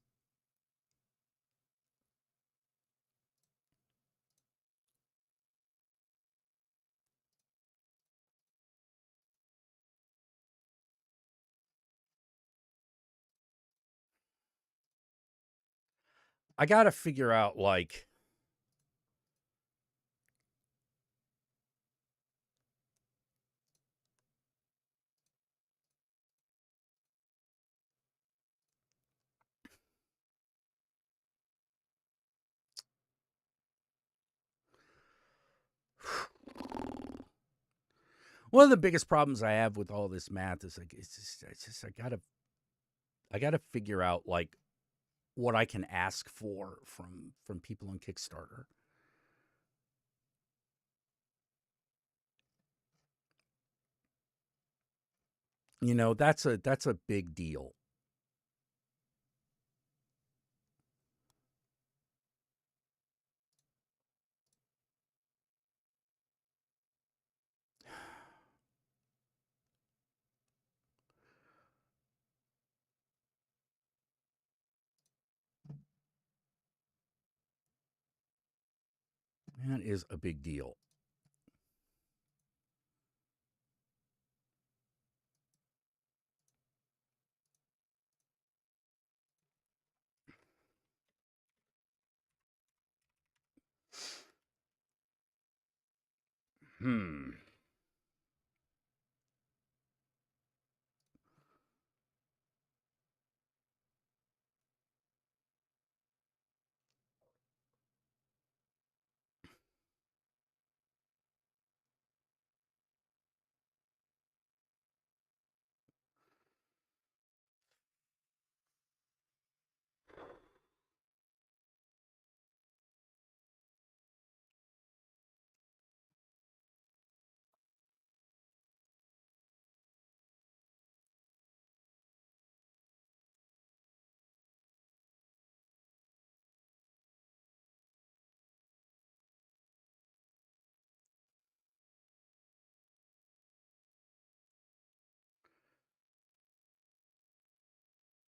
Speaker 1: I got to figure out like One of the biggest problems I have with all this math is like it's just I gotta figure out like what I can ask for from people on Kickstarter. You know, that's a big deal. That is a big deal.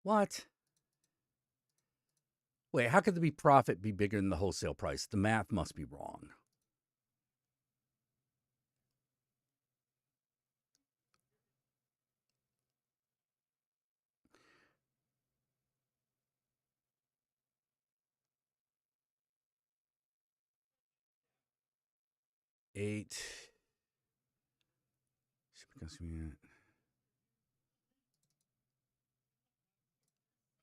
Speaker 1: What? Wait, how could the profit be bigger than the wholesale price? The math must be wrong. Eight.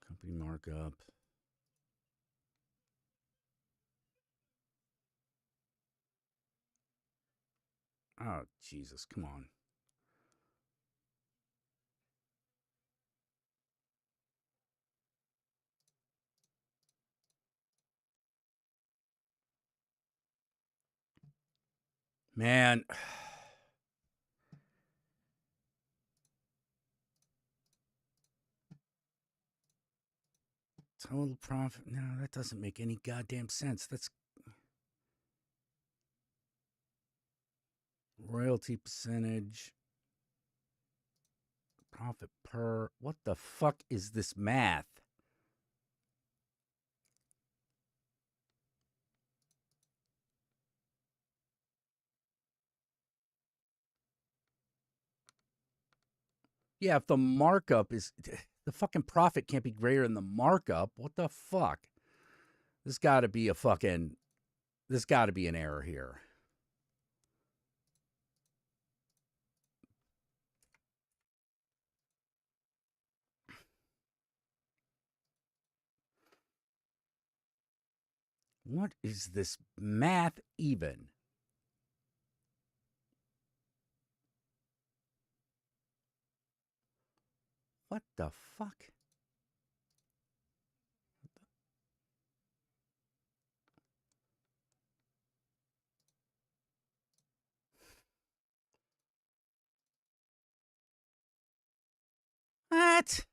Speaker 1: Company markup. Oh, Jesus, come on. Man. Total profit. No, that doesn't make any goddamn sense. That's royalty percentage. Profit per. What the fuck is this math? Yeah, if the markup is the fucking profit can't be greater than the markup. What the fuck? There's got to be there's got to be an error here. What is this math even? What the fuck? What?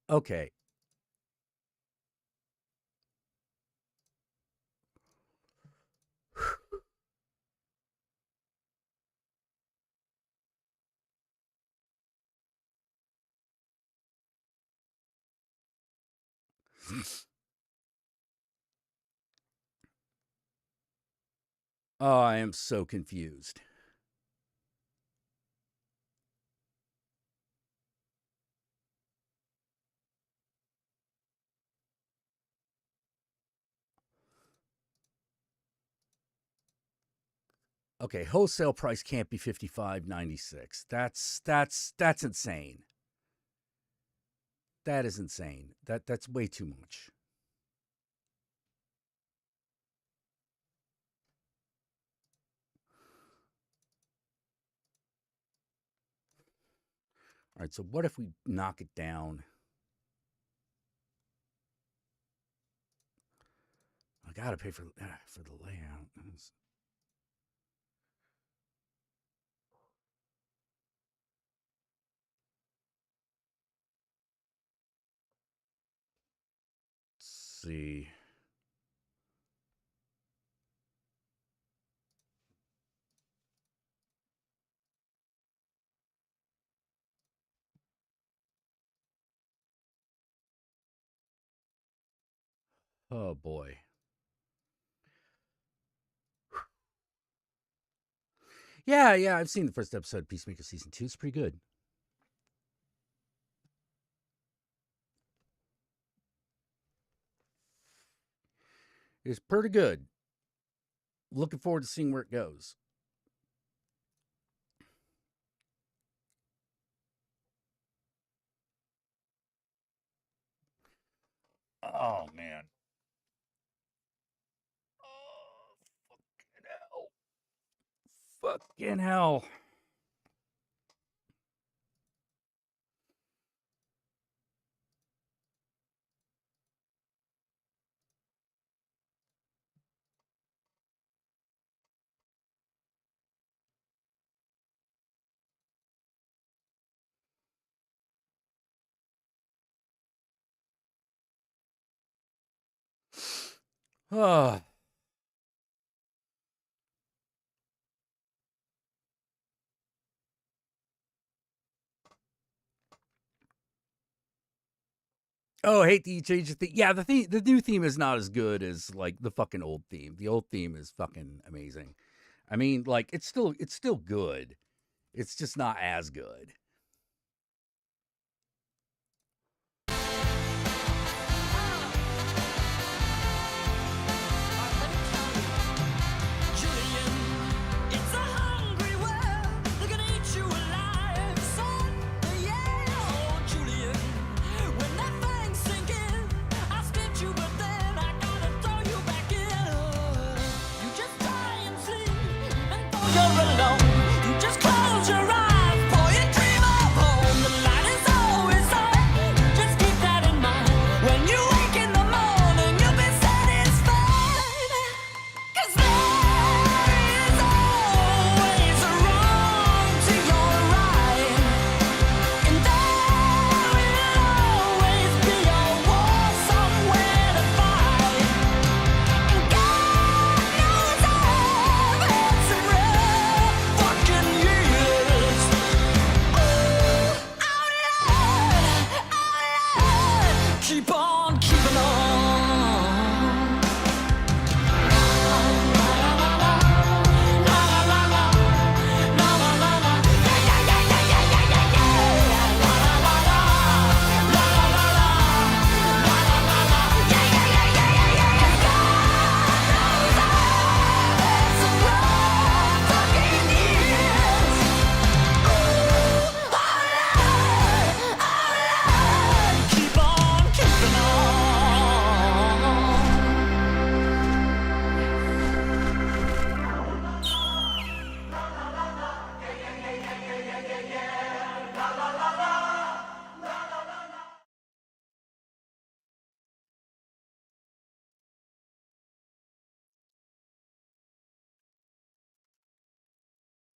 Speaker 1: Okay. Oh, I am so confused. Okay, wholesale price can't be $55.96. That's insane. That is insane. That's way too much. All right, so what if we knock it down? I gotta pay for the layout. Let's see. Oh boy. Yeah, I've seen the first episode of Peacemaker Season 2. It's pretty good. It's pretty good. Looking forward to seeing where it goes. Oh, man. Oh, fucking hell. Oh. Oh, I hate that you changed the theme. Yeah, the new theme is not as good as like the fucking old theme. The old theme is fucking amazing. I mean, like it's still good. It's just not as good.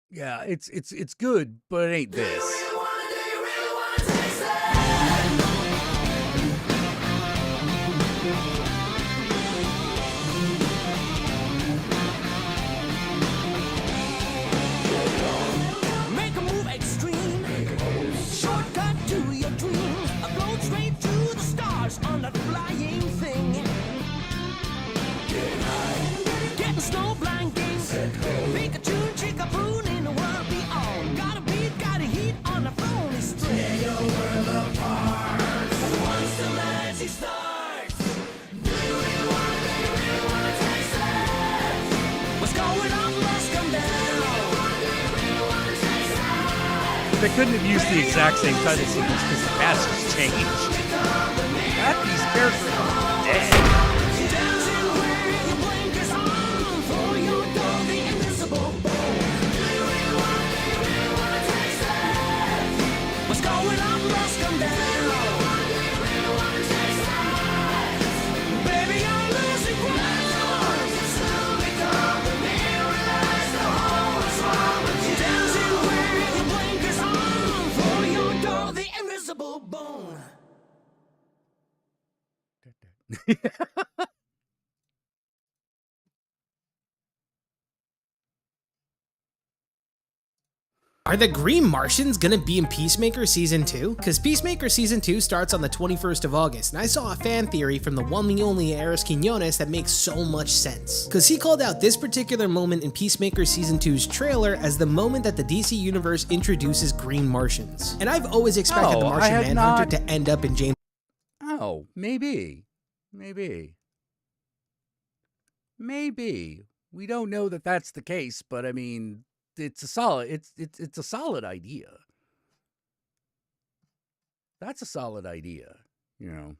Speaker 1: Yeah, it's good, but it ain't this.
Speaker 12: Make a move extreme. Shortcut to your dreams. A blow straight to the stars on that flying thing. Get high. Getting snow blind games. Pikachu, Chickapoo in the world beyond. Got a beat, got a heat on the phony string. Tear your world apart. Once the magic starts. Do you really wanna taste it? What's going on must come down.
Speaker 1: They couldn't have used the exact same title sequence because the cast has changed. Half these characters are dead.
Speaker 12: What's going
Speaker 13: Are the Green Martians gonna be in Peacemaker Season 2? Because Peacemaker Season 2 starts on the 21st of August, and I saw a fan theory from the one and only Eris Quinones that makes so much sense. Because he called out this particular moment in Peacemaker Season 2's trailer as the moment that the DC Universe introduces Green Martians. And I've always expected the Martian Manhunter to end up in James...
Speaker 1: Oh, maybe. We don't know that that's the case, but I mean... It's a solid. It's a solid idea. That's a solid idea, you know.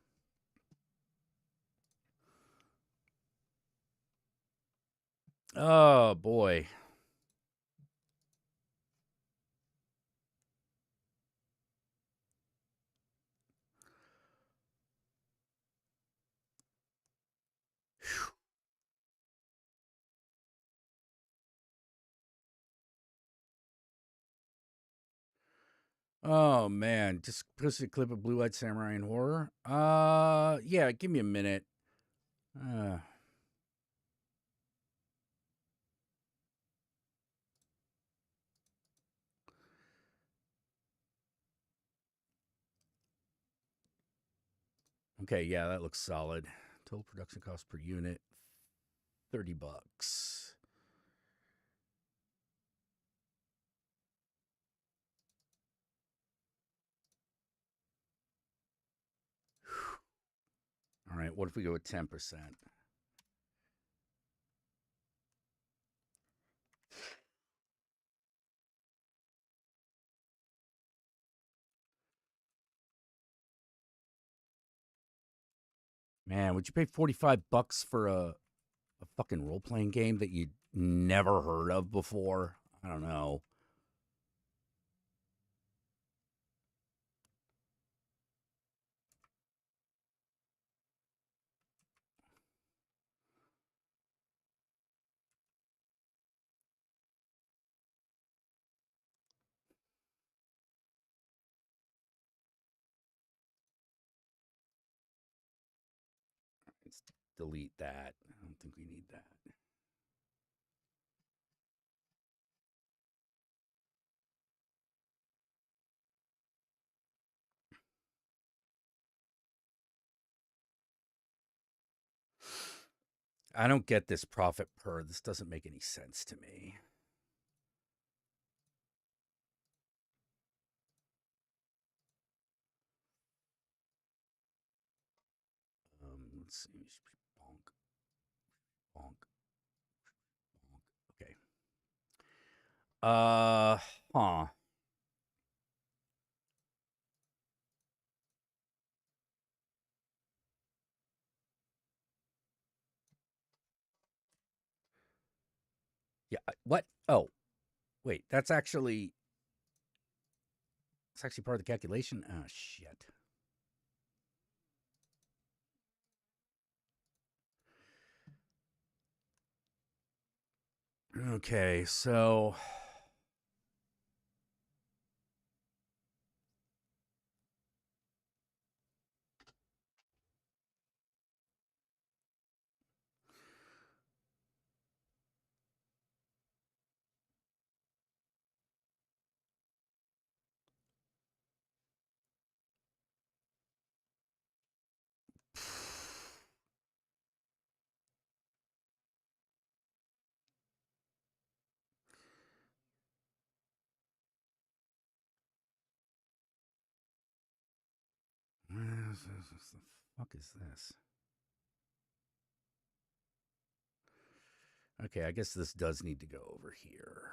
Speaker 1: Oh boy. Oh man, just posted a clip of Blue Eyed Samurai in horror. Yeah, give me a minute. Okay, yeah, that looks solid. Total production cost per unit, $30. All right, what if we go with 10%? Man, would you pay $45 for a fucking role-playing game that you never heard of before? I don't know. Let's delete that. I don't think we need that. I don't get this profit per. This doesn't make any sense to me. Let's see. Bonk. Bonk. Bonk. Okay. Huh. Yeah. What? Oh, wait. It's actually part of the calculation. Oh, shit. Okay, so what the fuck is this? Okay, I guess this does need to go over here.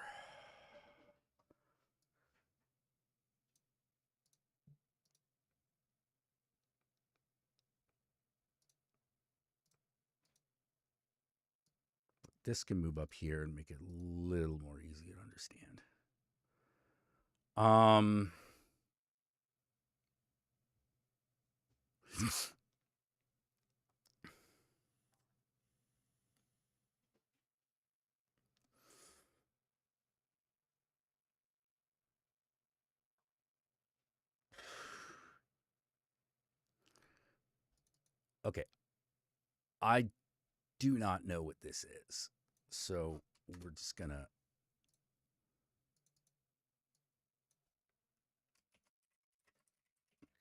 Speaker 1: This can move up here and make it a little more easy to understand. Okay. I do not know what this is. So we're just going to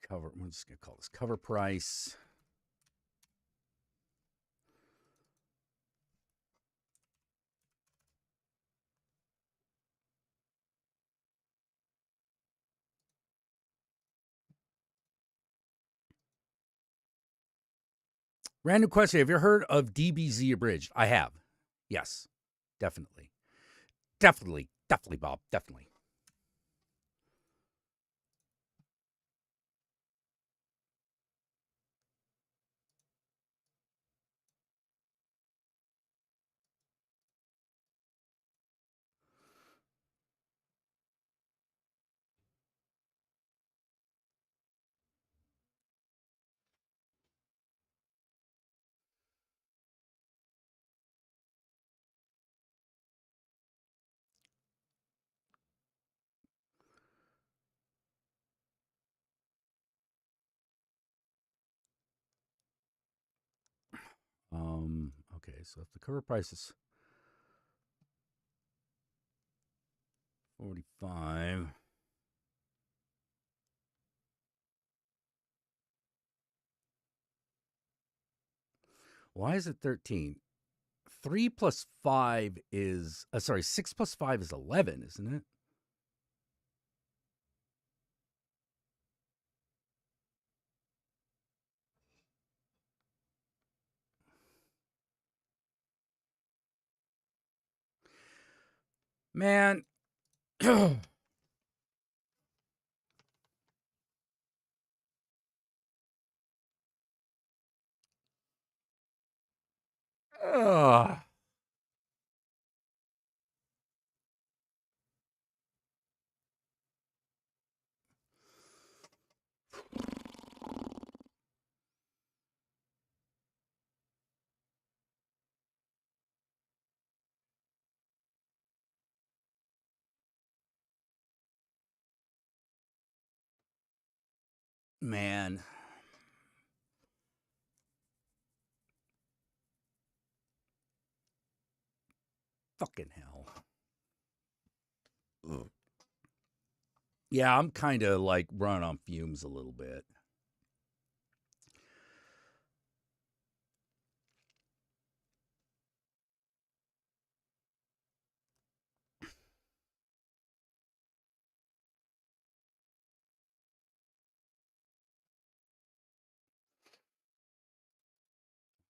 Speaker 1: cover. We're just going to call this cover price. Random question. Have you heard of DBZ Abridged? I have. Yes, definitely. Definitely, Bob. Definitely. Okay, so if the cover price is 45, why is it 13? 3 plus 5 is, 6 plus 5 is 11, isn't it? Man. Ugh. Man. Fucking hell. Ugh. Yeah, I'm kind of like running on fumes a little bit.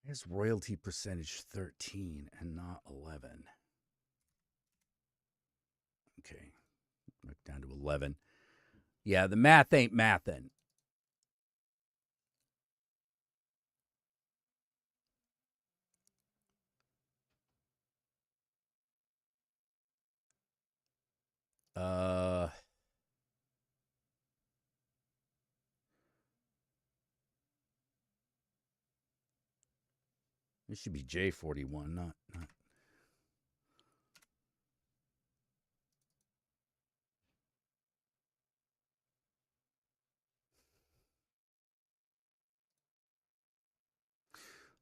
Speaker 1: His royalty percentage 13 and not 11. Okay. Back down to 11. Yeah, the math ain't mathin'. It should be J41, not.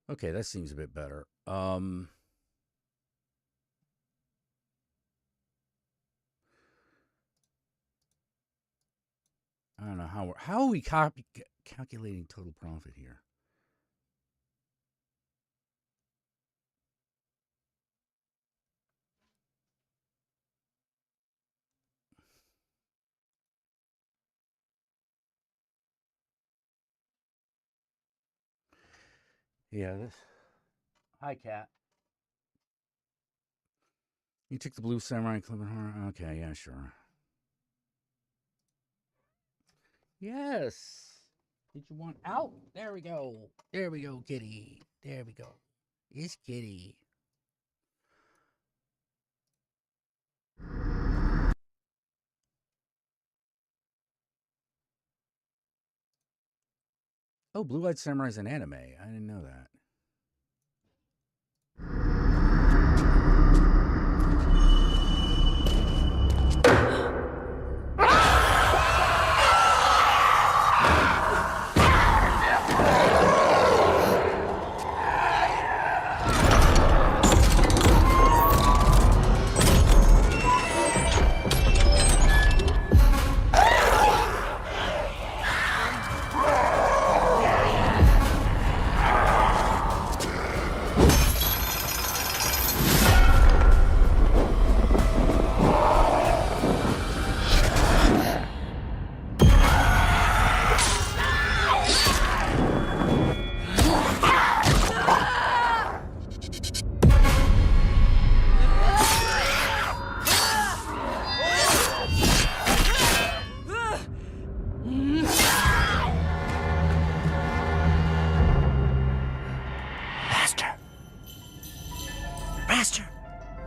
Speaker 1: Okay, that seems a bit better. I don't know how are we calculating total profit here? Yeah, this. Hi, Cat. You took the blue samurai clip and horror. Okay, yeah, sure. Yes. Did you want out? There we go. There we go, kitty. There we go. It's kitty. Oh, Blue-Eyed Samurai's an anime. I didn't know that.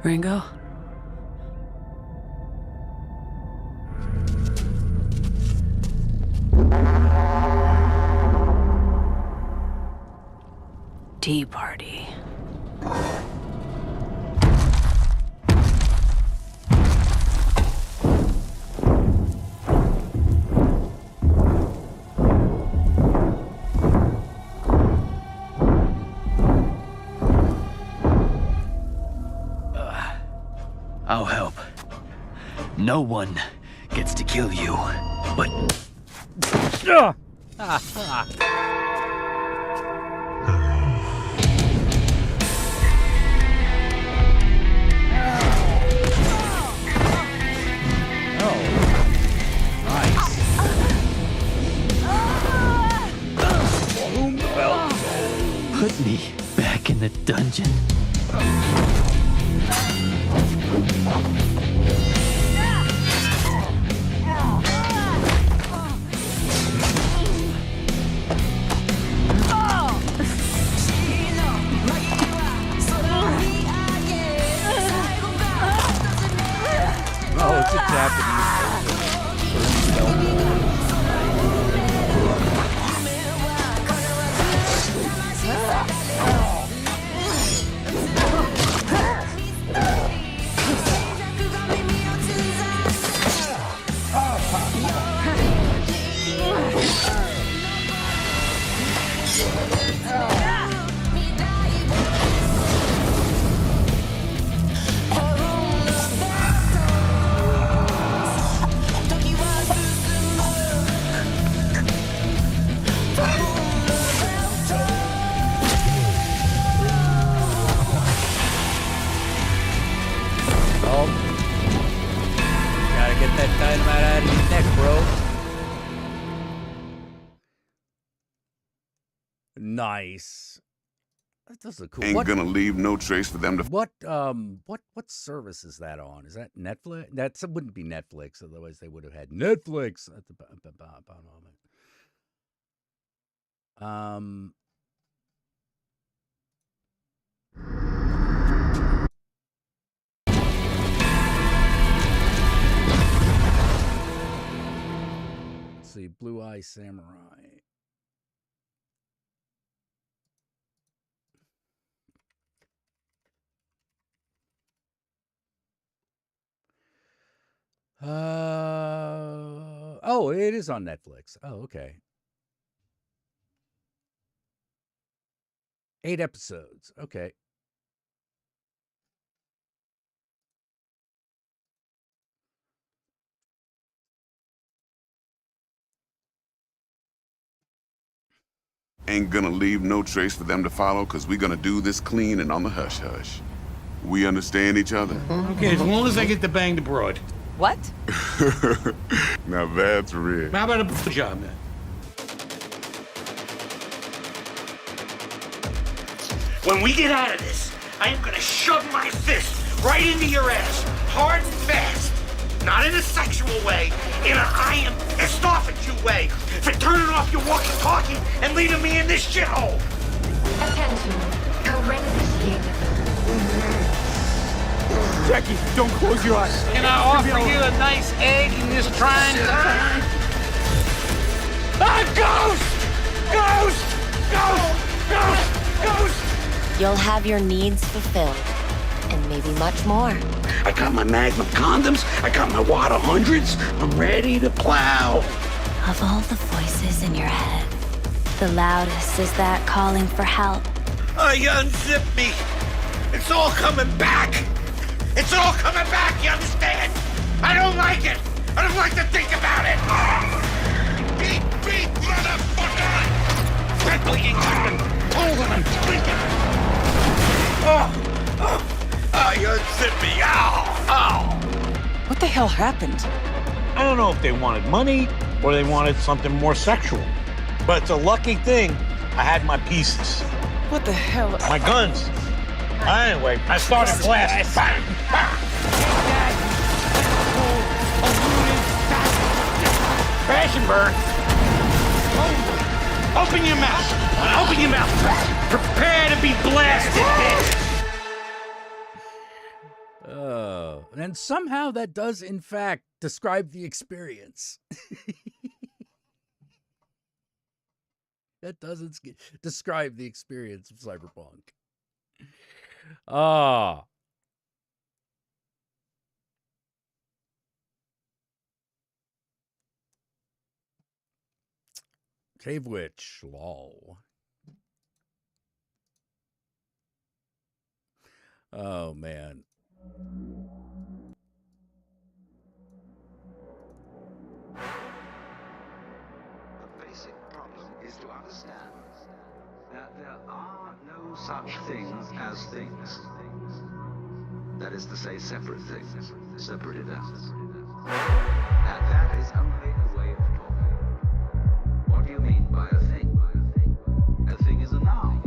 Speaker 14: Ringo? Tea party.
Speaker 15: I'll help. No one gets to kill you, but... Put me back in the dungeon.
Speaker 1: Oh, it's a Japanese dynamite out of your neck, bro. Nice. That's a cool.
Speaker 16: Ain't gonna leave no trace for them to.
Speaker 1: What service is that on? Is that Netflix? That wouldn't be Netflix, otherwise they would have had Netflix at the bottom of it. Let's see, Blue Eye Samurai. Oh, it is on Netflix. Oh, okay. 8 episodes. Okay.
Speaker 16: Ain't gonna leave no trace for them to follow, because we're gonna do this clean and on the hush-hush. We understand each other?
Speaker 9: Okay, as long as I get to bang the broad.
Speaker 7: What?
Speaker 16: Now that's real.
Speaker 9: How about a job, then?
Speaker 17: When we get out of this, I am gonna shove my fist right into your ass, hard and fast. Not in a sexual way, in a I am pissed off at you way, for turning off your walkie-talkie and leaving me in this shithole.
Speaker 18: Attention, horrendous escape.
Speaker 9: Jackie, don't close your eyes. Can I offer you a nice egg in this trying time? Ghost!
Speaker 19: You'll have your needs fulfilled, and maybe much more.
Speaker 17: I got my Magnum condoms, I got my Wada hundreds, I'm ready to plow.
Speaker 19: Of all the voices in your head, the loudest is that calling for help.
Speaker 17: Unzip me. It's all coming back. It's all coming back, you understand? I don't like it. I don't like to think about it. Beat, motherfucker! Red bleeding weapon. Holding him, tweaking. You unzip me. Ow.
Speaker 14: What the hell happened?
Speaker 9: I don't know if they wanted money or they wanted something more sexual. But it's a lucky thing I had my pieces.
Speaker 14: What the hell?
Speaker 9: My guns. Anyway, I started blasting. Bang, bang. Crash and burn. Open your mouth. Open your mouth. Prepare to be blasted, bitch.
Speaker 1: And somehow that does, in fact, describe the experience. That doesn't describe the experience of cyberpunk. Ah. Cave Witch, lol. Oh, man.
Speaker 20: The basic problem is to understand that there are no such things as things. That is to say, separate things, separate events. And that is only a way of talking. What do you mean by a thing? A thing is a noun.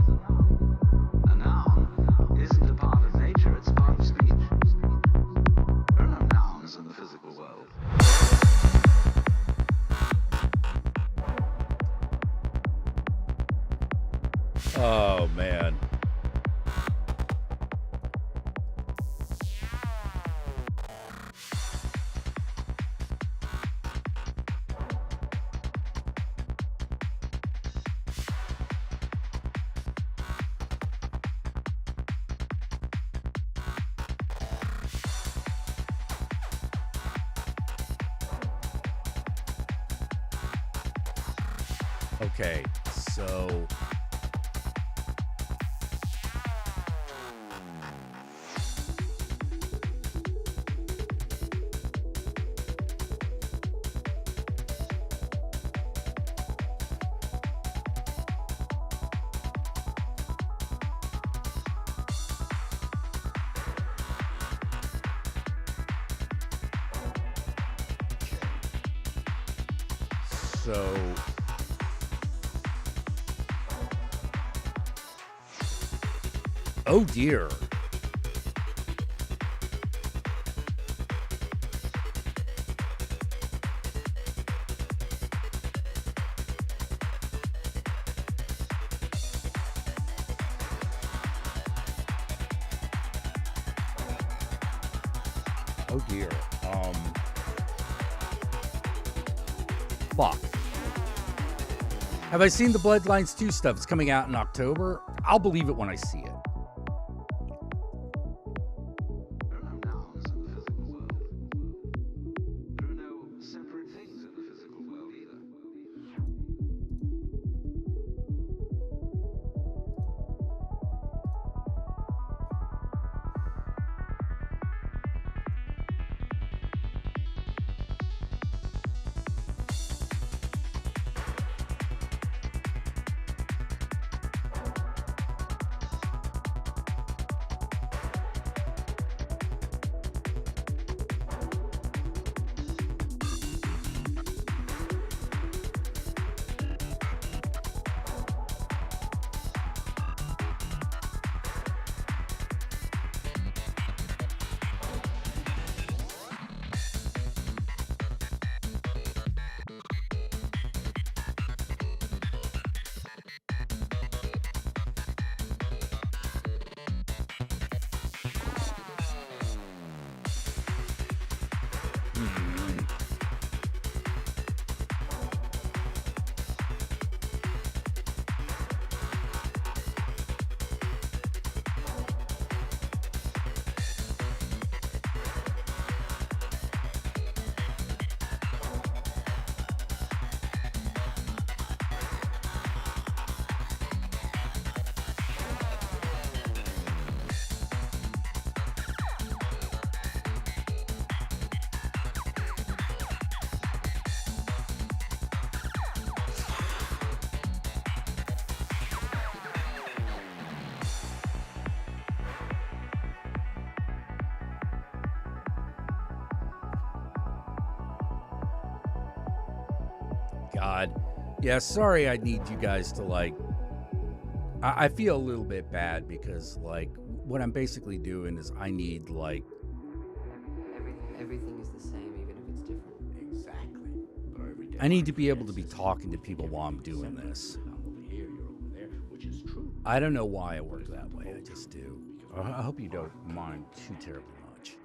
Speaker 20: A noun isn't a part of nature, it's a part of speech. There are no nouns in the physical world.
Speaker 1: Oh, man. Okay, so oh dear. Oh dear. Fuck. Have I seen the Bloodlines 2 stuff? It's coming out in October. I'll believe it when I see it. God. Yeah, sorry I need you guys to, like... I feel a little bit bad because, like, what I'm basically doing is I need, like...
Speaker 21: Everything is the same, even if it's different. Exactly.
Speaker 1: I need to be able to be talking to people while I'm doing this. I don't know why I work that way, I just do. I hope you don't mind too terribly much.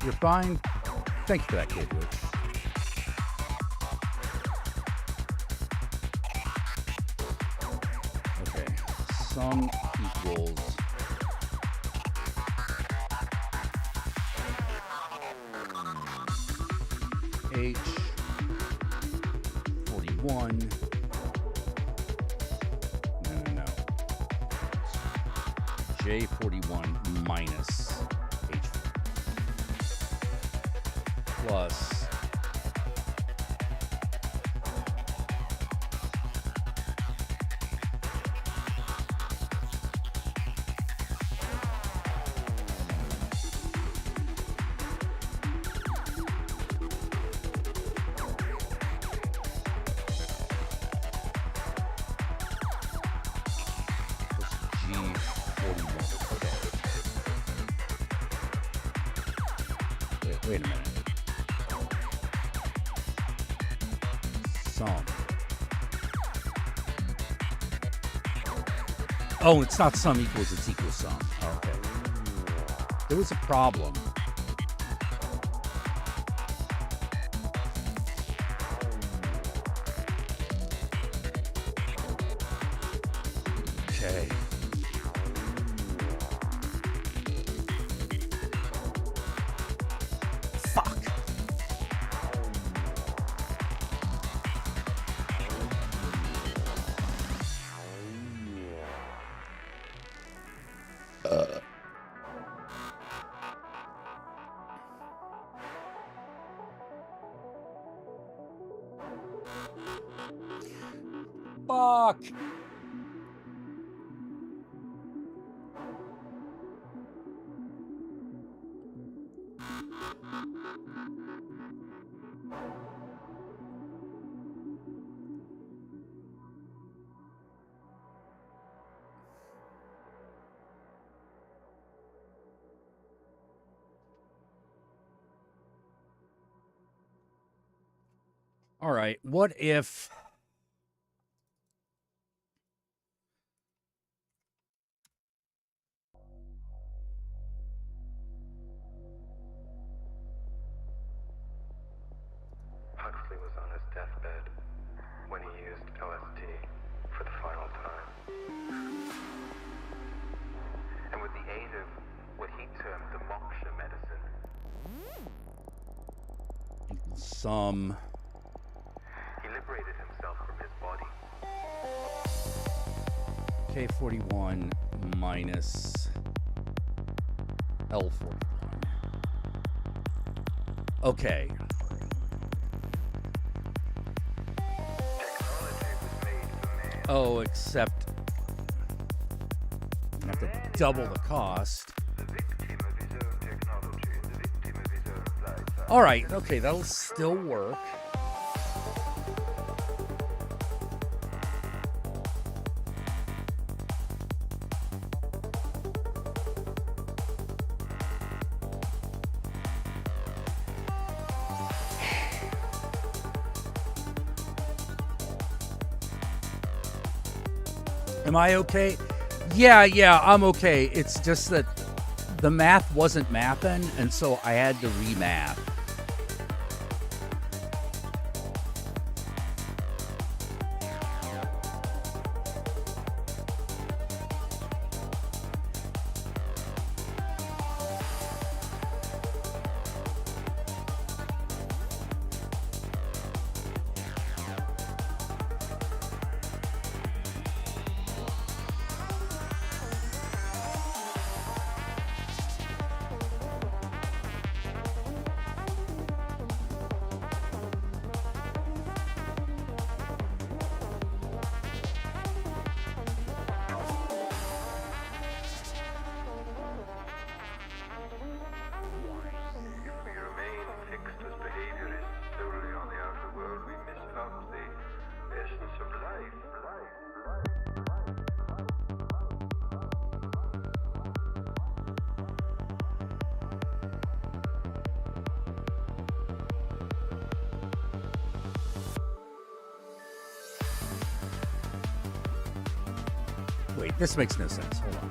Speaker 1: You're fine. Thank you for that, kid. Okay. Sum equals H41. No. J41 minus H plus Wait a minute. Sum. Oh, it's not sum equals, it's equal sum. Okay. There was a problem. Okay. Fuck. All right, what if
Speaker 4: Huxley was on his deathbed when he used LSD for the final time. And with the aid of what he termed the moksha medicine,
Speaker 1: some
Speaker 4: he liberated himself from his body.
Speaker 1: K41 minus L41. Okay. Oh, except you have to double the cost. All right, okay, that'll still work. Am I okay? Yeah, I'm okay. It's just that the math wasn't mapping, and so I had to remap. Wait, this makes no sense. Hold on.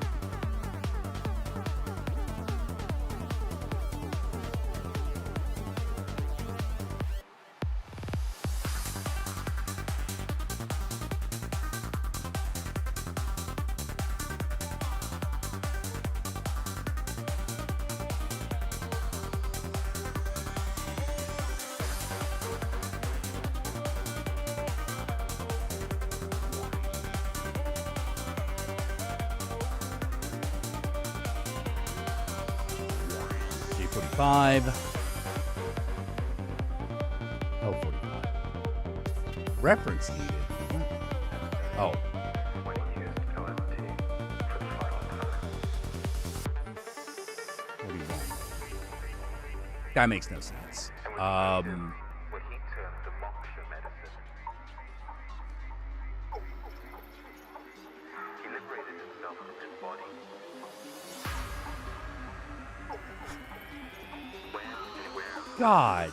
Speaker 1: 45. Oh, 45. Reference needed. Oh.
Speaker 4: When he used LSD for the final time.
Speaker 1: What do you want? That makes no sense.
Speaker 4: What he termed democracy medicine. He liberated himself from his body. When and where?
Speaker 1: God.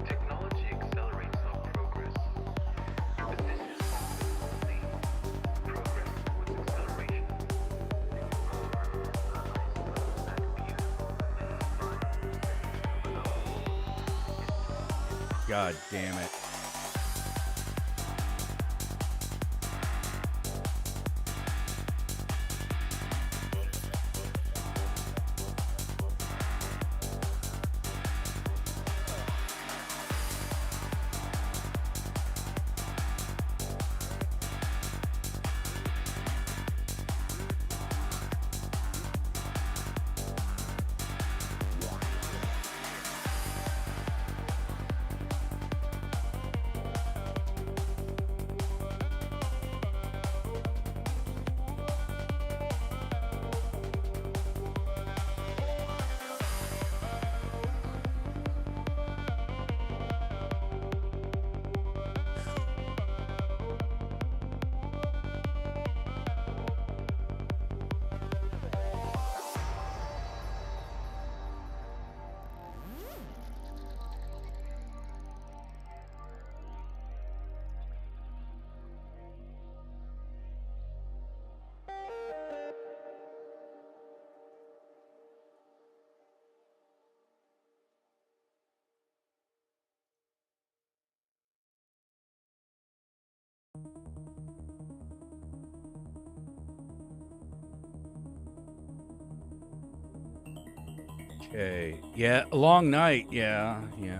Speaker 4: Technology accelerates our progress. But this is only progress towards acceleration.
Speaker 1: God damn it. Okay. Yeah, a long night. Yeah, yeah.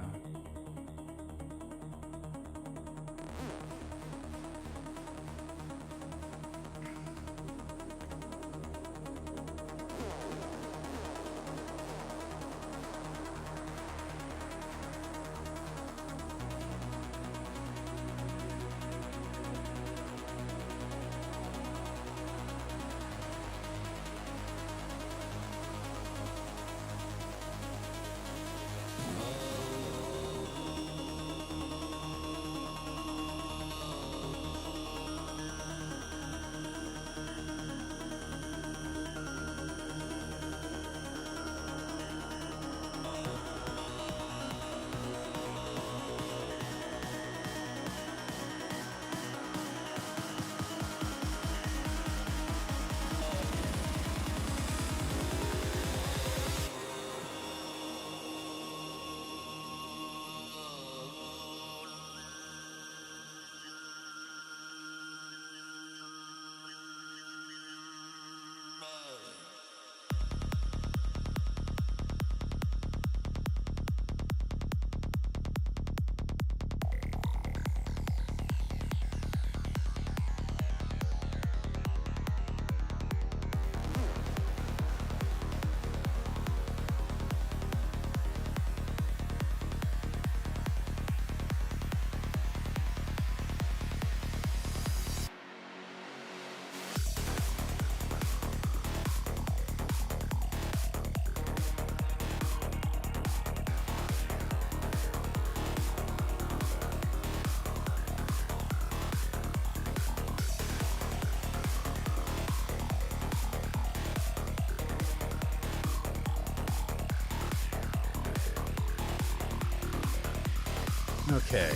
Speaker 1: Okay.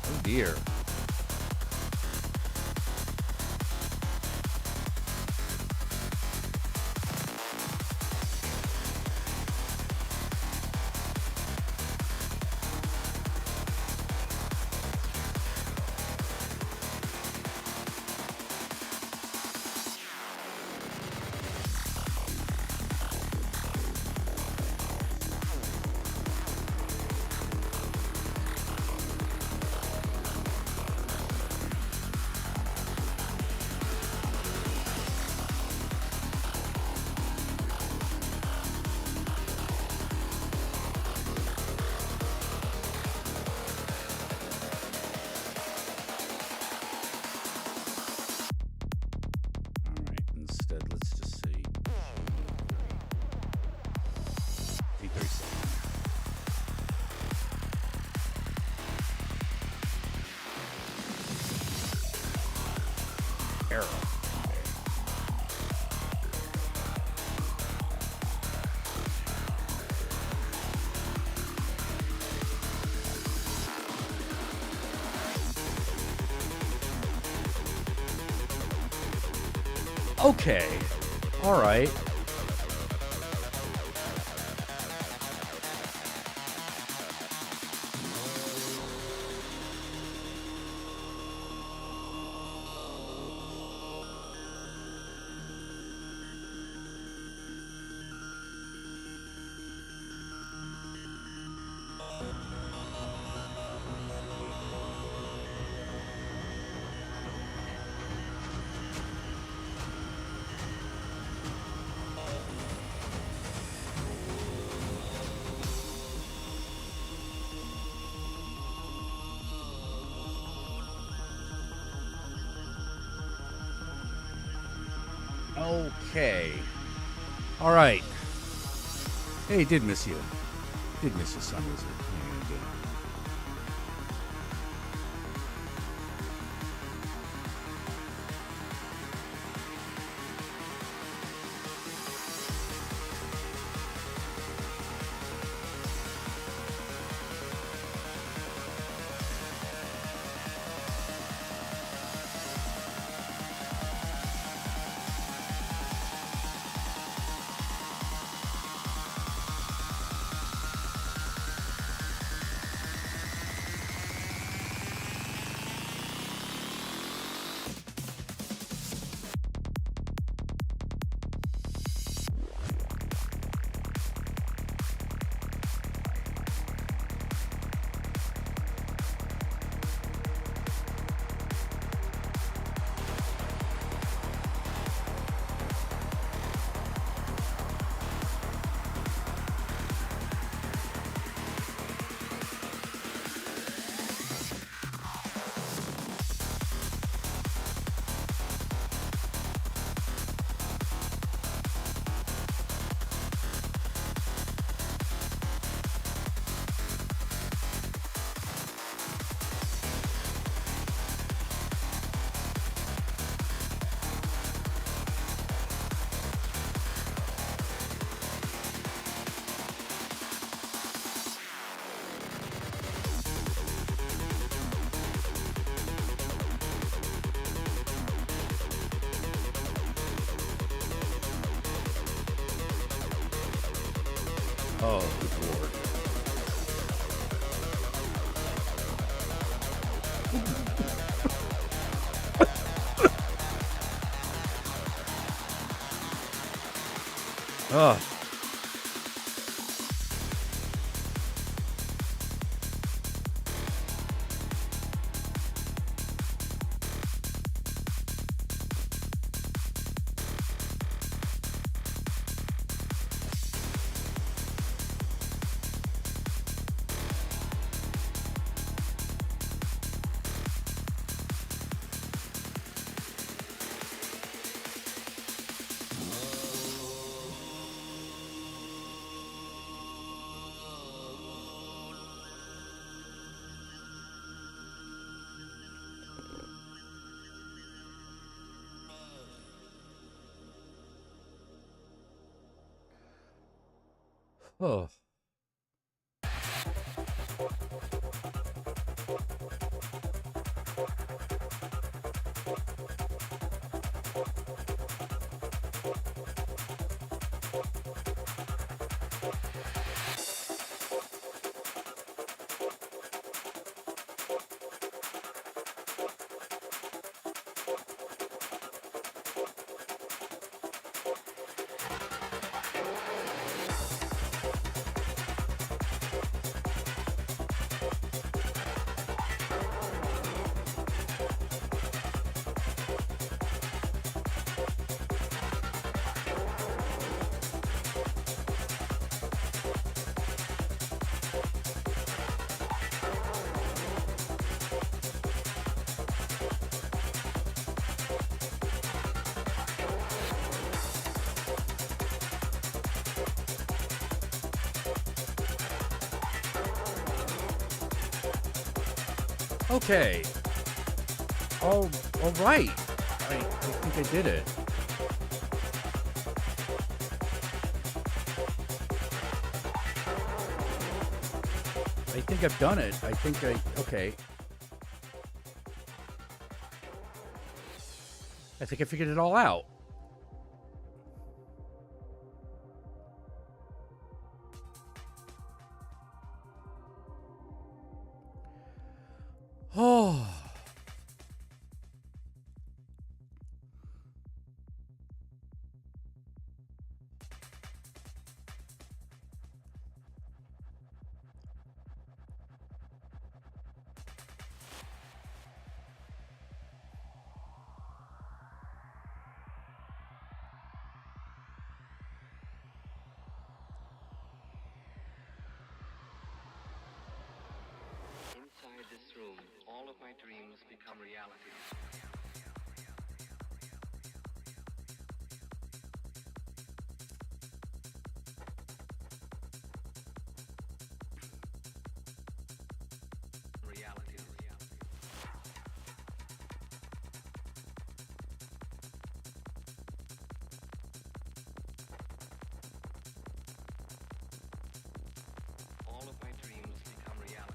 Speaker 1: Oh dear. Instead, let's just say T37. Error. Okay. All right. Okay. All right. Hey, did miss you. Did miss you, Sun Wizard. What are you gonna do? Oh, good lord. Oh. Oh. Okay. All right. I think I did it. I think I've done it. Okay. I think I figured it all out. Oh.
Speaker 3: Inside this room, all of my dreams become reality. Reality. All of my dreams become reality.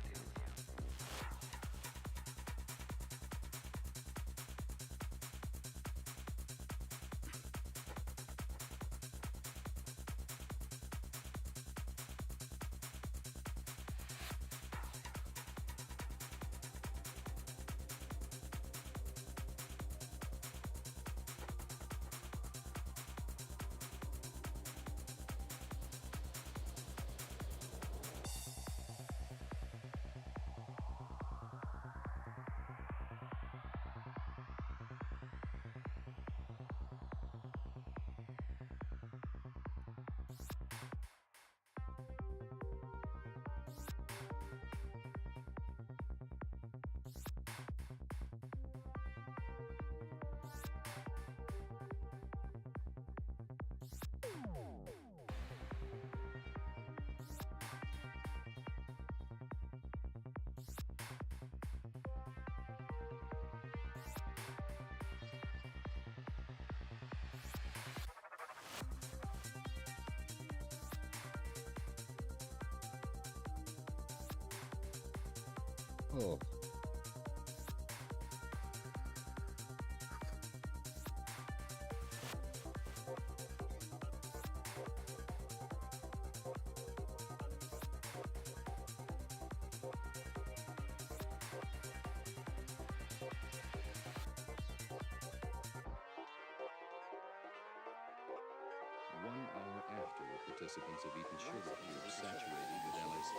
Speaker 1: Oh.
Speaker 22: Participants have eaten sugar cubes saturated with LSD.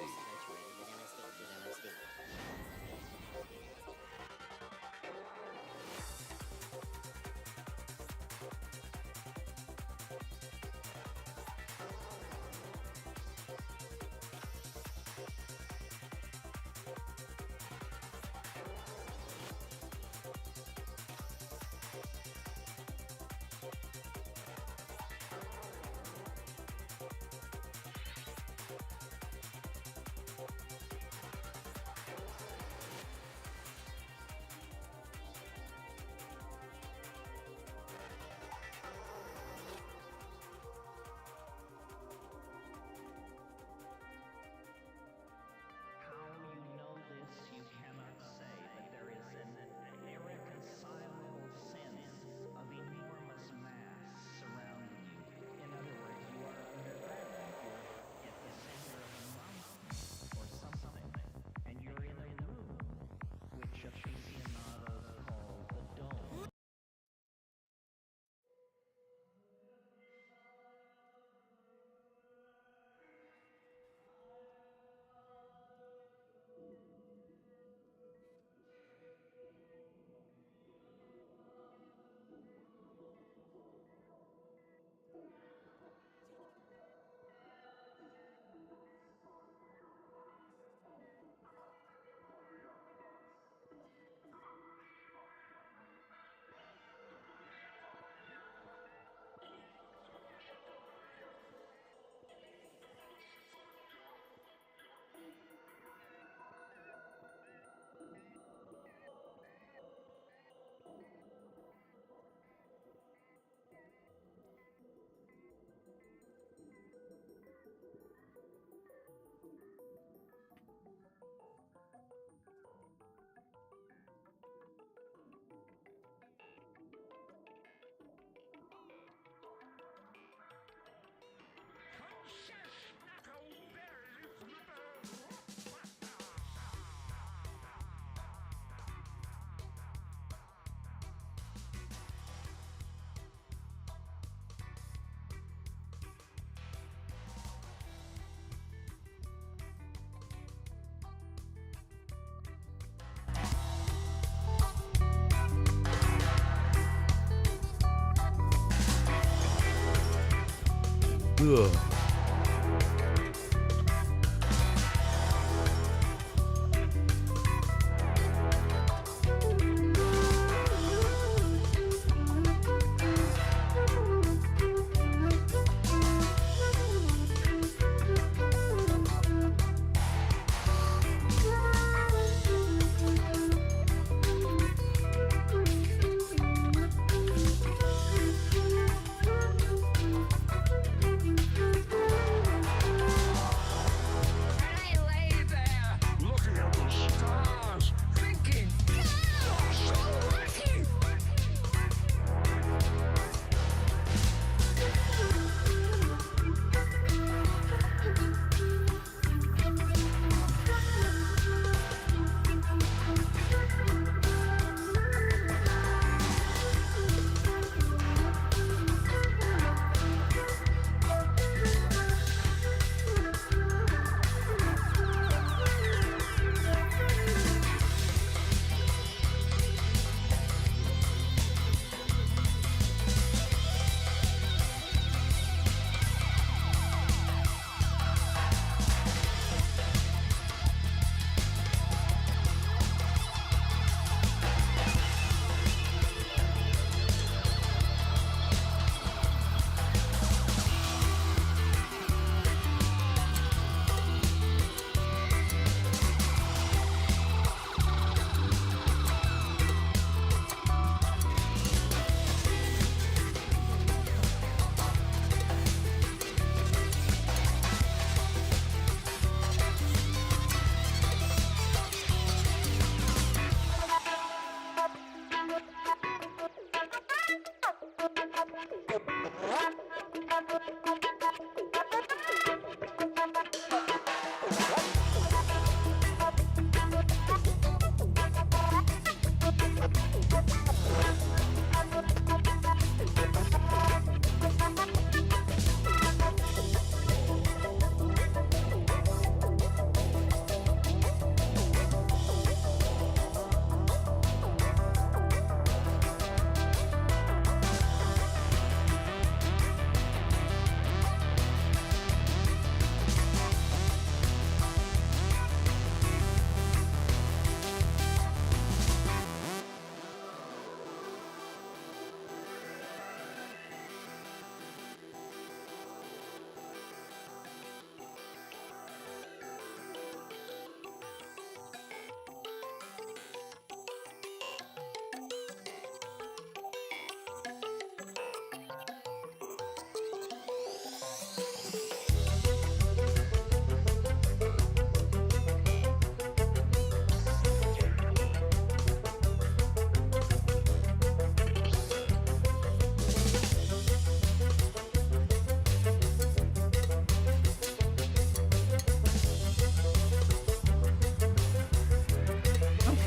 Speaker 1: Ugh.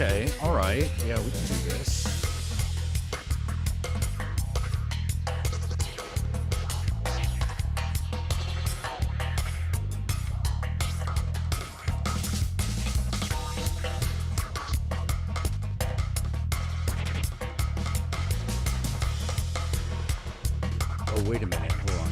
Speaker 1: Okay, all right. Yeah, we can do this. Oh, wait a minute. Hold on.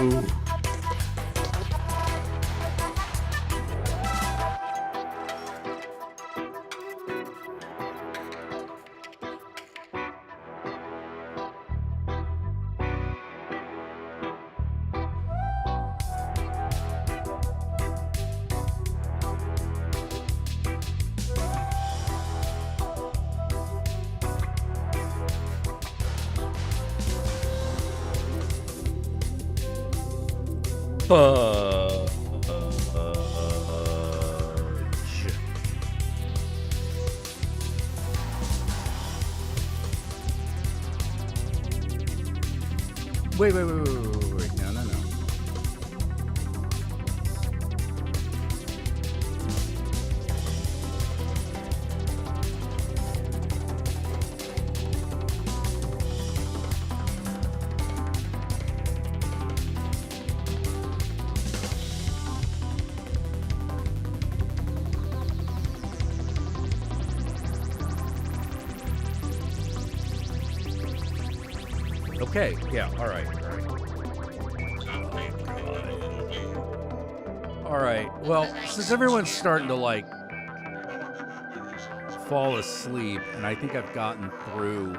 Speaker 1: Ooh. Wait. No. Okay, yeah, all right. All right, well, since everyone's starting to, like, fall asleep, and I think I've gotten through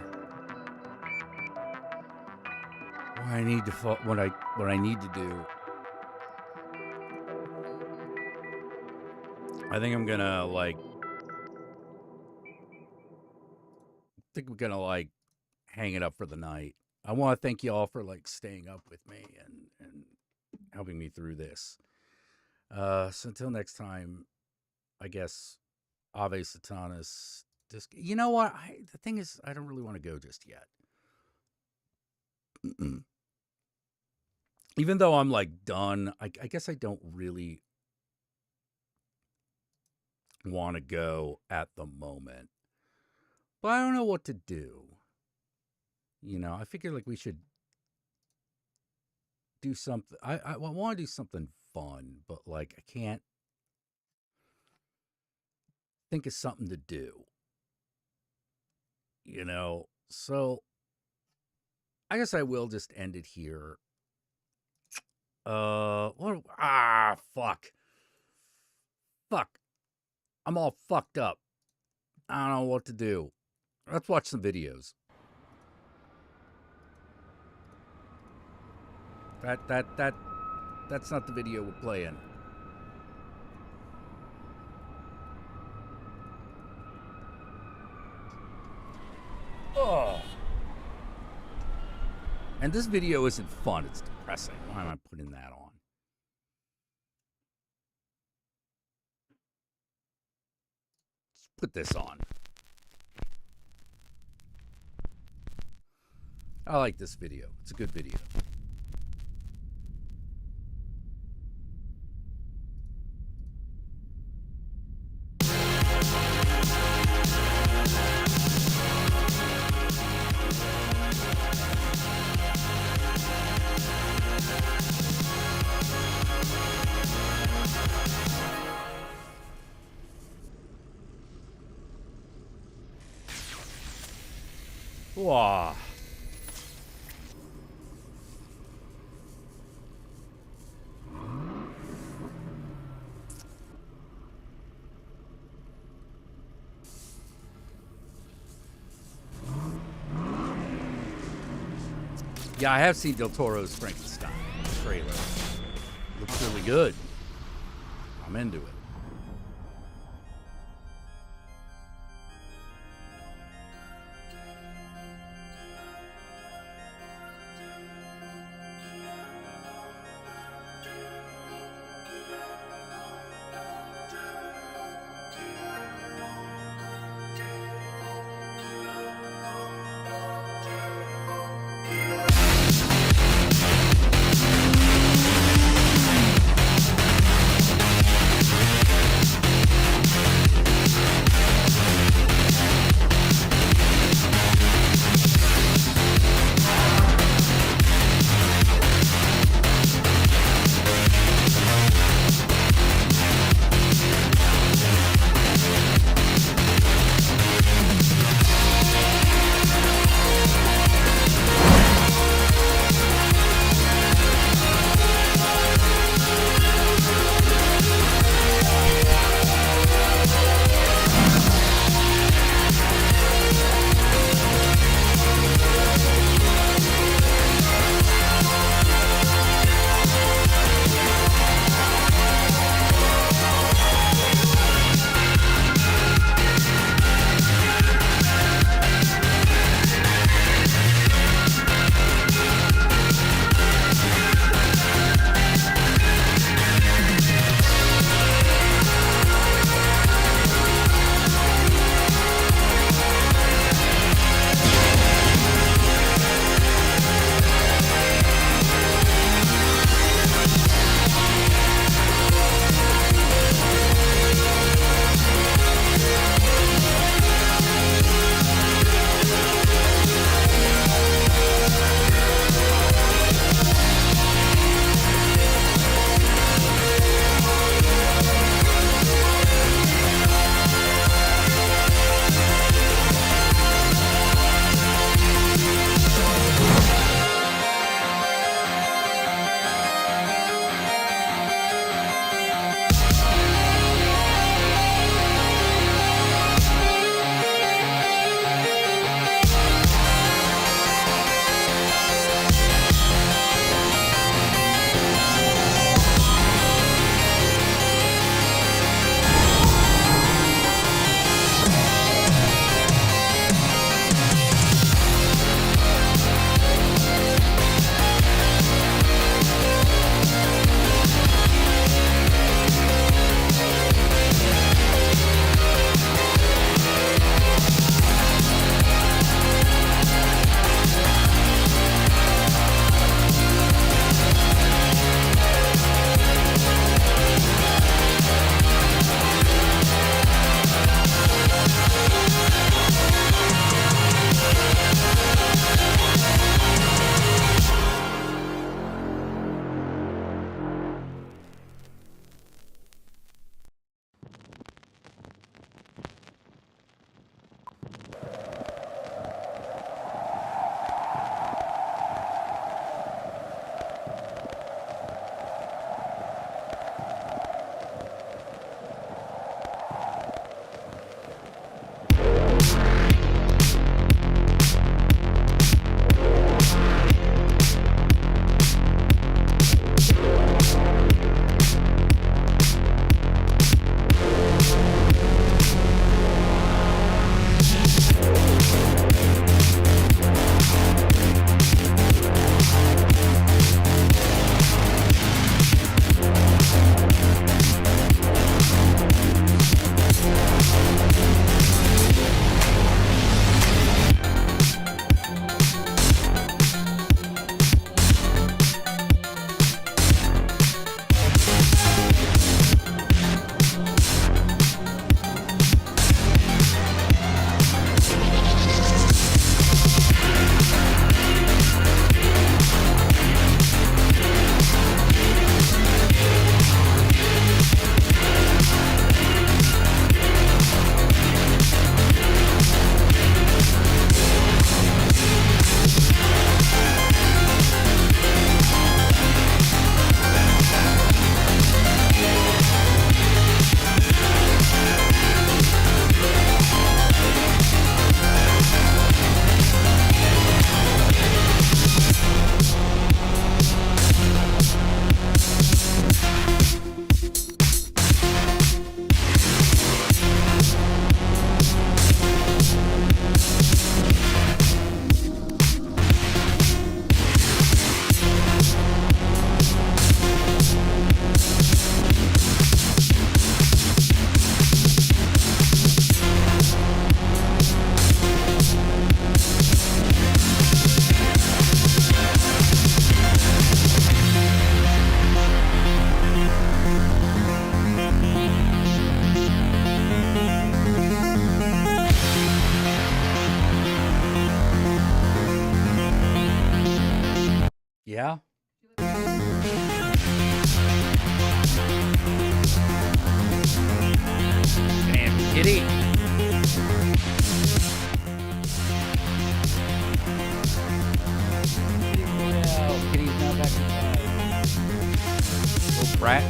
Speaker 1: what I need to what I need to do. I think I'm gonna hang it up for the night. I want to thank you all for staying up with me and helping me through this. So until next time, I guess Ave Satanas. You know what? The thing is, I don't really want to go just yet. Even though I'm done, I guess I don't really want to go at the moment. But I don't know what to do. I figure we should do something. I want to do something fun, but I can't think of something to do. So I guess I will just end it here. Fuck. I'm all fucked up. I don't know what to do. Let's watch some videos. That's not the video we're playing. Oh. And this video isn't fun, it's depressing. Why am I putting that on? Let's put this on. I like this video. It's a good video. Wow. Yeah, I have seen Del Toro's Frankenstein trailer. Looks really good. I'm into it. Yeah. Damn, kitty. Well, kitty's now back inside. Little brat.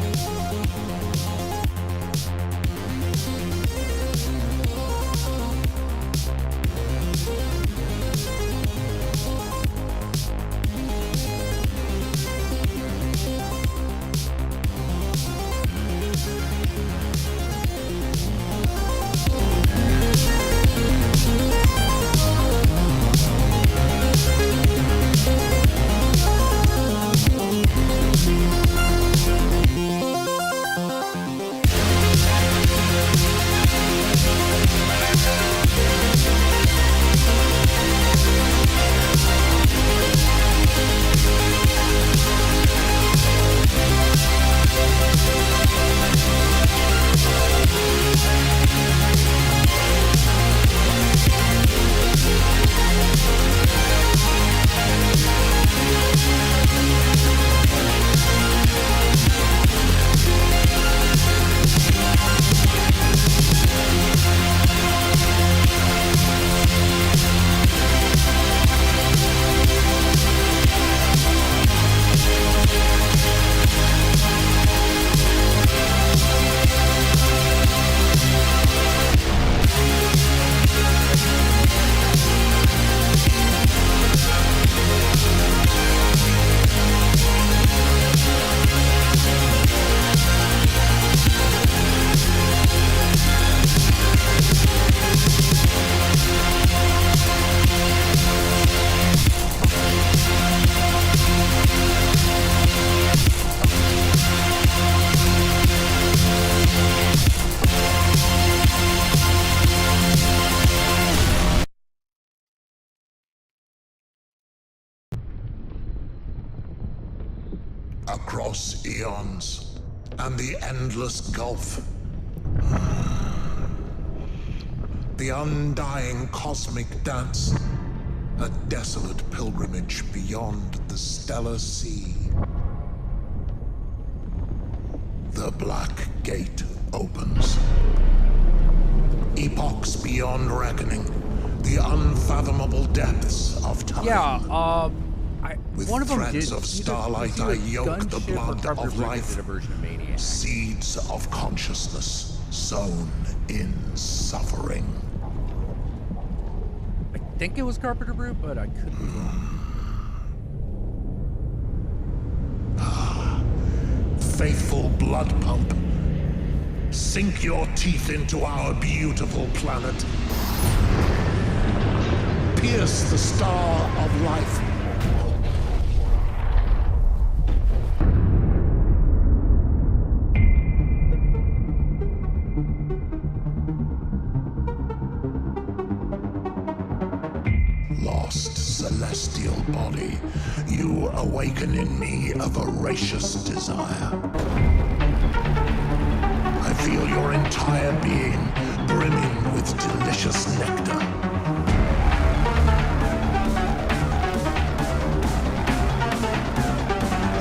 Speaker 2: Across eons and the endless gulf, the undying cosmic dance, a desolate pilgrimage beyond the stellar sea. The Black Gate opens. Epochs beyond reckoning, the unfathomable depths of time.
Speaker 1: Yeah,
Speaker 2: With
Speaker 1: one of them
Speaker 2: threads
Speaker 1: did
Speaker 2: of starlight, I yoke the blood of life, seeds of consciousness sown in suffering.
Speaker 1: I think it was Carpenter Brute, but I could be wrong.
Speaker 2: Faithful blood pump, sink your teeth into our beautiful planet. Pierce the star of life. Lost celestial body, you awaken in me a voracious desire. I feel your entire being brimming with delicious nectar.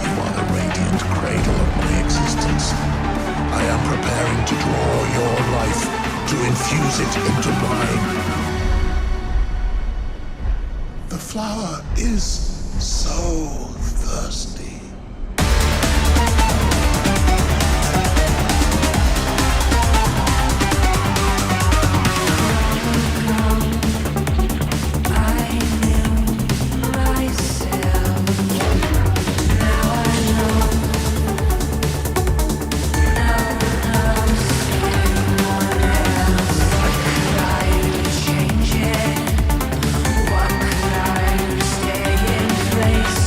Speaker 2: You are the radiant cradle of my existence. I am preparing to draw your life, to infuse it into mine. The flower is so thirsty.
Speaker 12: Stay in place.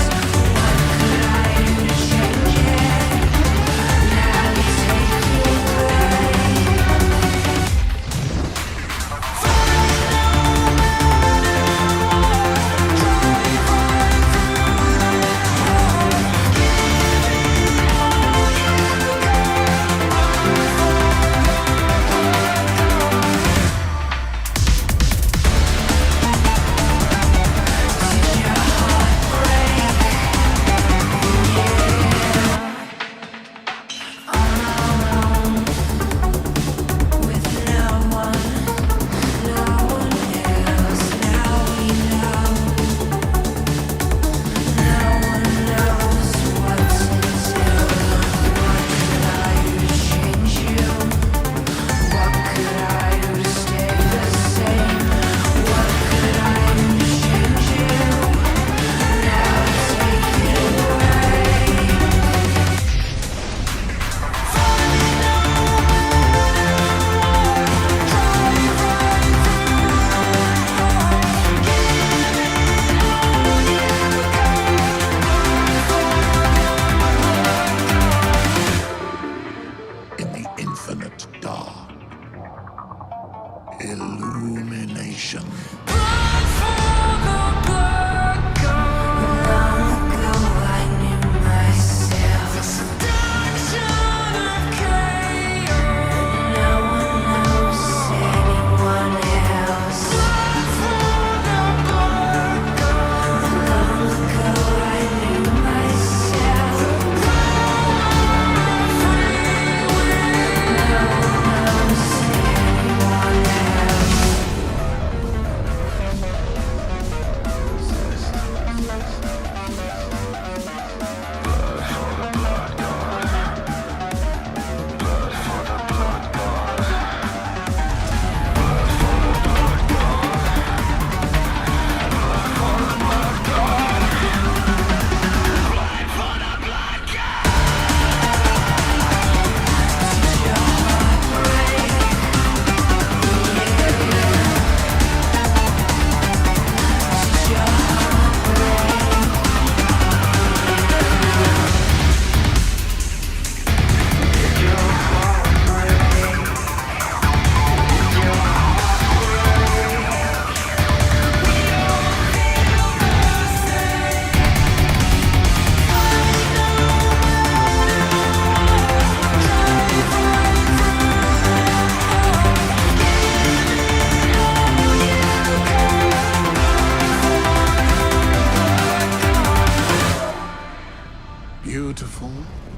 Speaker 2: beautiful,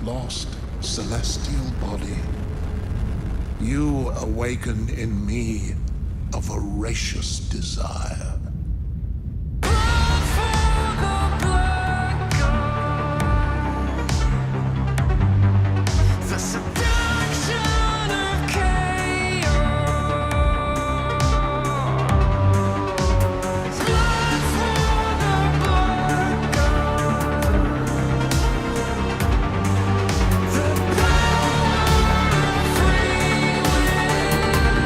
Speaker 2: lost, celestial body, you awaken in me a voracious desire.
Speaker 12: The seduction of chaos. Blood for the black god. The power of free will.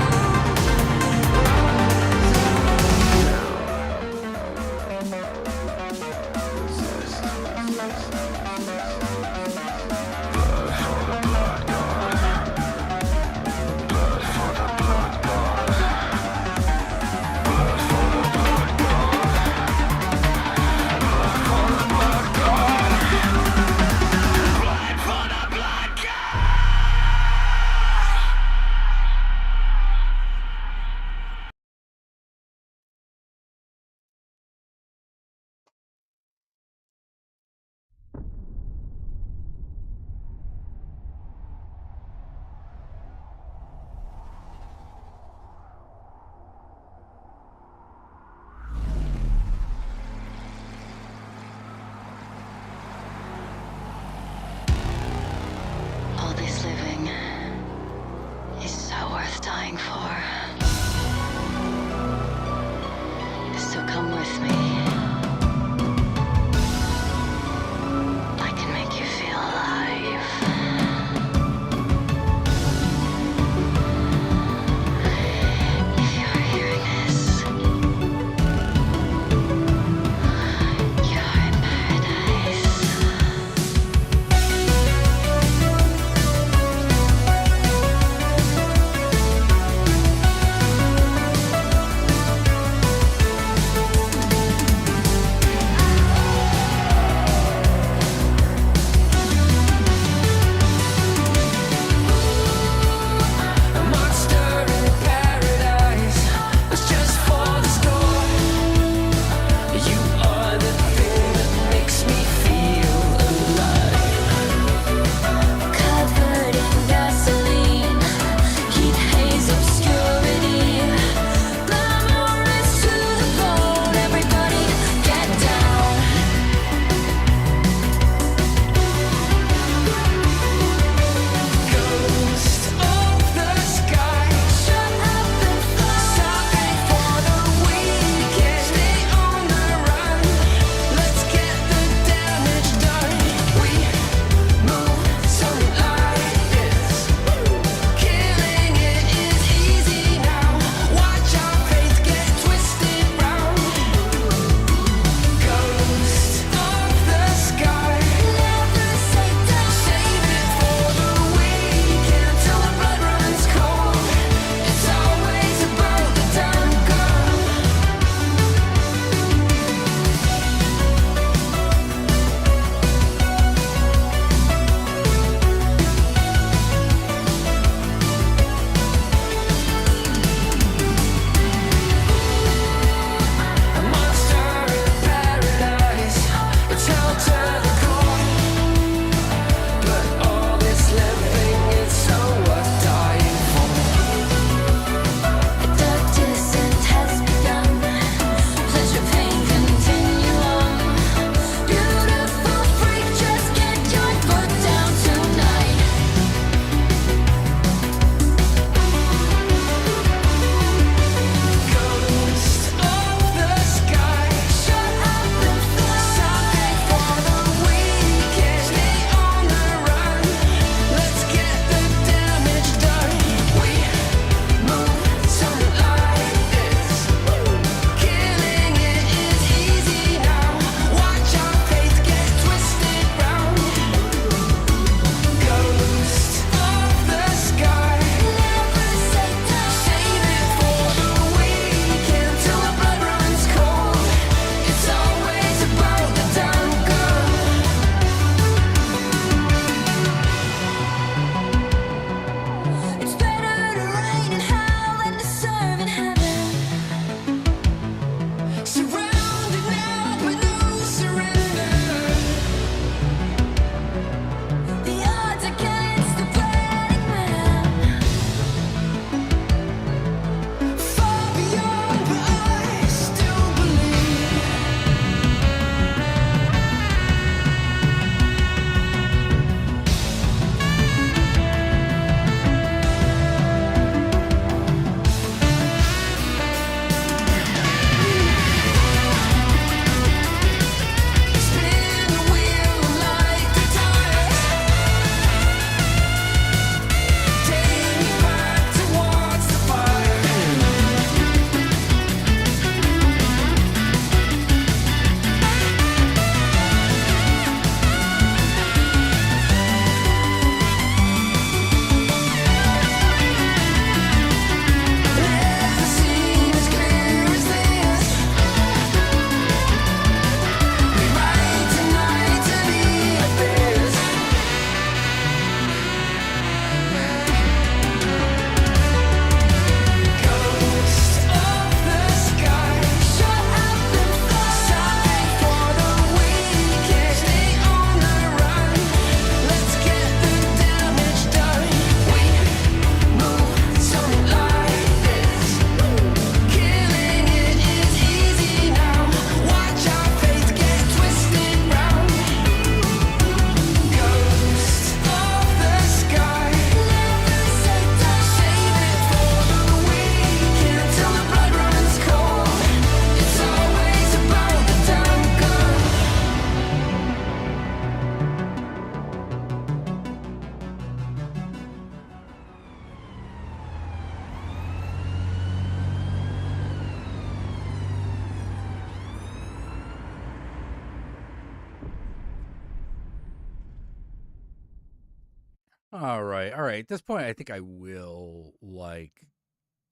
Speaker 1: All right. At this point, I think I will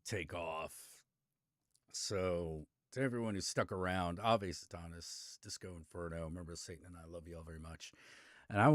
Speaker 1: take off. So to everyone who's stuck around, Ave Satanas, Disco Inferno, remember Satan and I love you all very much. And I will